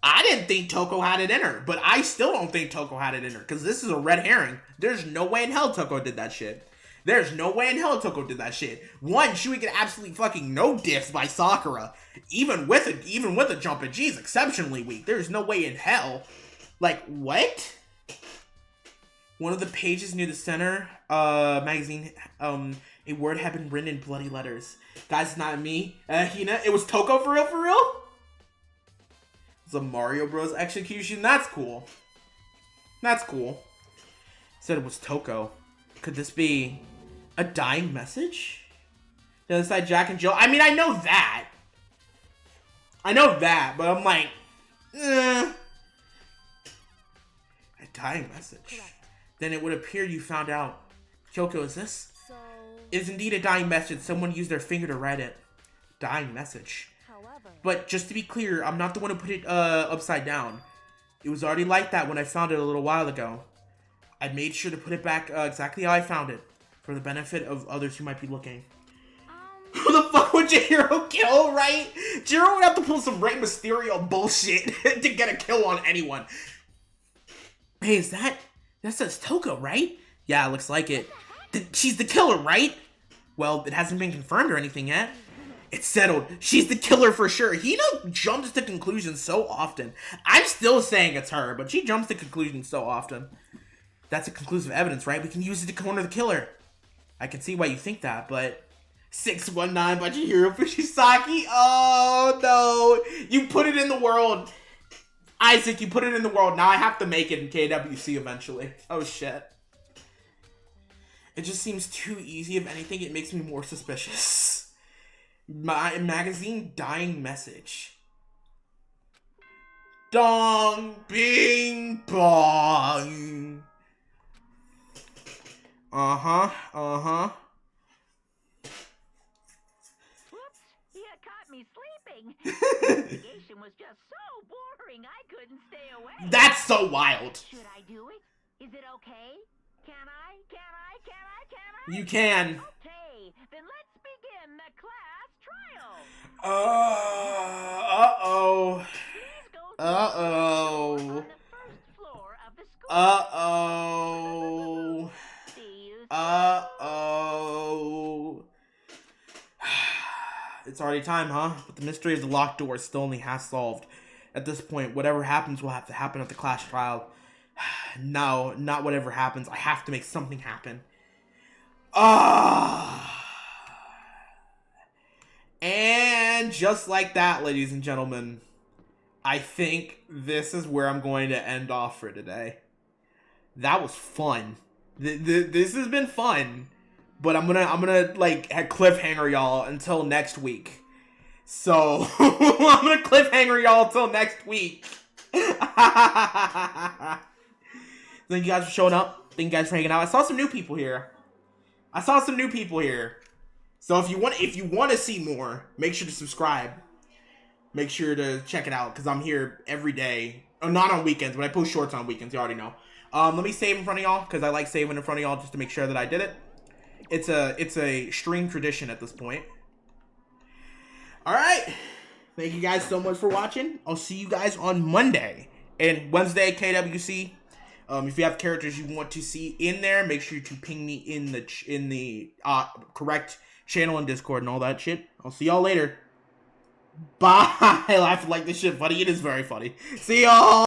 I didn't think Toko had it in her, but I still don't think Toko had it in her, because this is a red herring. There's no way in hell Toko did that shit. There's no way in hell Toko did that shit. One, she would get absolutely fucking no diffs by Sakura. even with a jumping, she's exceptionally weak. There's no way in hell. Like, what? One of the pages near the center magazine, a word had been written in bloody letters. Guys, it's not me, Hina. It was Toko for real, for real? It's a Mario Bros. Execution. That's cool. That's cool. Said it was Toko. Could this be a dying message? The other side, Jack and Jill. I mean, I know that. I know that, but I'm like, a dying message. Correct. Then it would appear you found out. Kyoko, is this? So, It is indeed a dying message. Someone used their finger to write it. Dying message. however, But just to be clear, I'm not the one who put it upside down. It was already like that when I found it a little while ago. I made sure to put it back exactly how I found it, for the benefit of others who might be looking. Who the fuck would Jiro kill, right? Jiro would have to pull some Rey Mysterio bullshit to get a kill on anyone. Hey, is that says Toko, right? Yeah, it looks like it. She's the killer, right? Well, it hasn't been confirmed or anything yet. It's settled. She's the killer for sure. Hina jumps to conclusions so often. I'm still saying it's her, but she jumps to conclusions so often. That's a conclusive evidence, right? We can use it to corner the killer. I can see why you think that, but 619 by Chihiro Fushisaki. Oh no. You put it in the world. Isaac, you put it in the world. Now I have to make it in KWC eventually. Oh shit. It just seems too easy. If anything, it makes me more suspicious. My magazine dying message. Dong bing bong. Uh-huh. Whoops, you caught me sleeping. The investigation was just so boring, I couldn't stay awake. That's so wild. Should I do it? Is it okay? Can I? Can I? You can. Okay, then let's begin the class trial. Uh-oh. Please go through Uh-oh. on the first floor of the school. Uh-oh. See you soon. Uh-oh. It's already time, huh? But the mystery of the locked door is still only half solved. At this point, whatever happens will have to happen at the class trial. No, not whatever happens. I have to make something happen. And just like that, ladies and gentlemen, I think this is where I'm going to end off for today. That was fun. This has been fun, but I'm gonna like cliffhanger y'all until next week. So I'm gonna cliffhanger y'all until next week. Thank you guys for showing up. Thank you guys for hanging out. I saw some new people here. So if you want to see more, make sure to subscribe. Make sure to check it out because I'm here every day. Oh, not on weekends, but I post shorts on weekends. You already know. Let me save in front of y'all because I like saving in front of y'all just to make sure that I did it. It's a stream tradition at this point. All right. Thank you guys so much for watching. I'll see you guys on Monday and Wednesday KWC. If you have characters you want to see in there, make sure to ping me in the correct channel and Discord and all that shit. I'll see y'all later. Bye. I laugh like this shit funny. It is very funny. See y'all.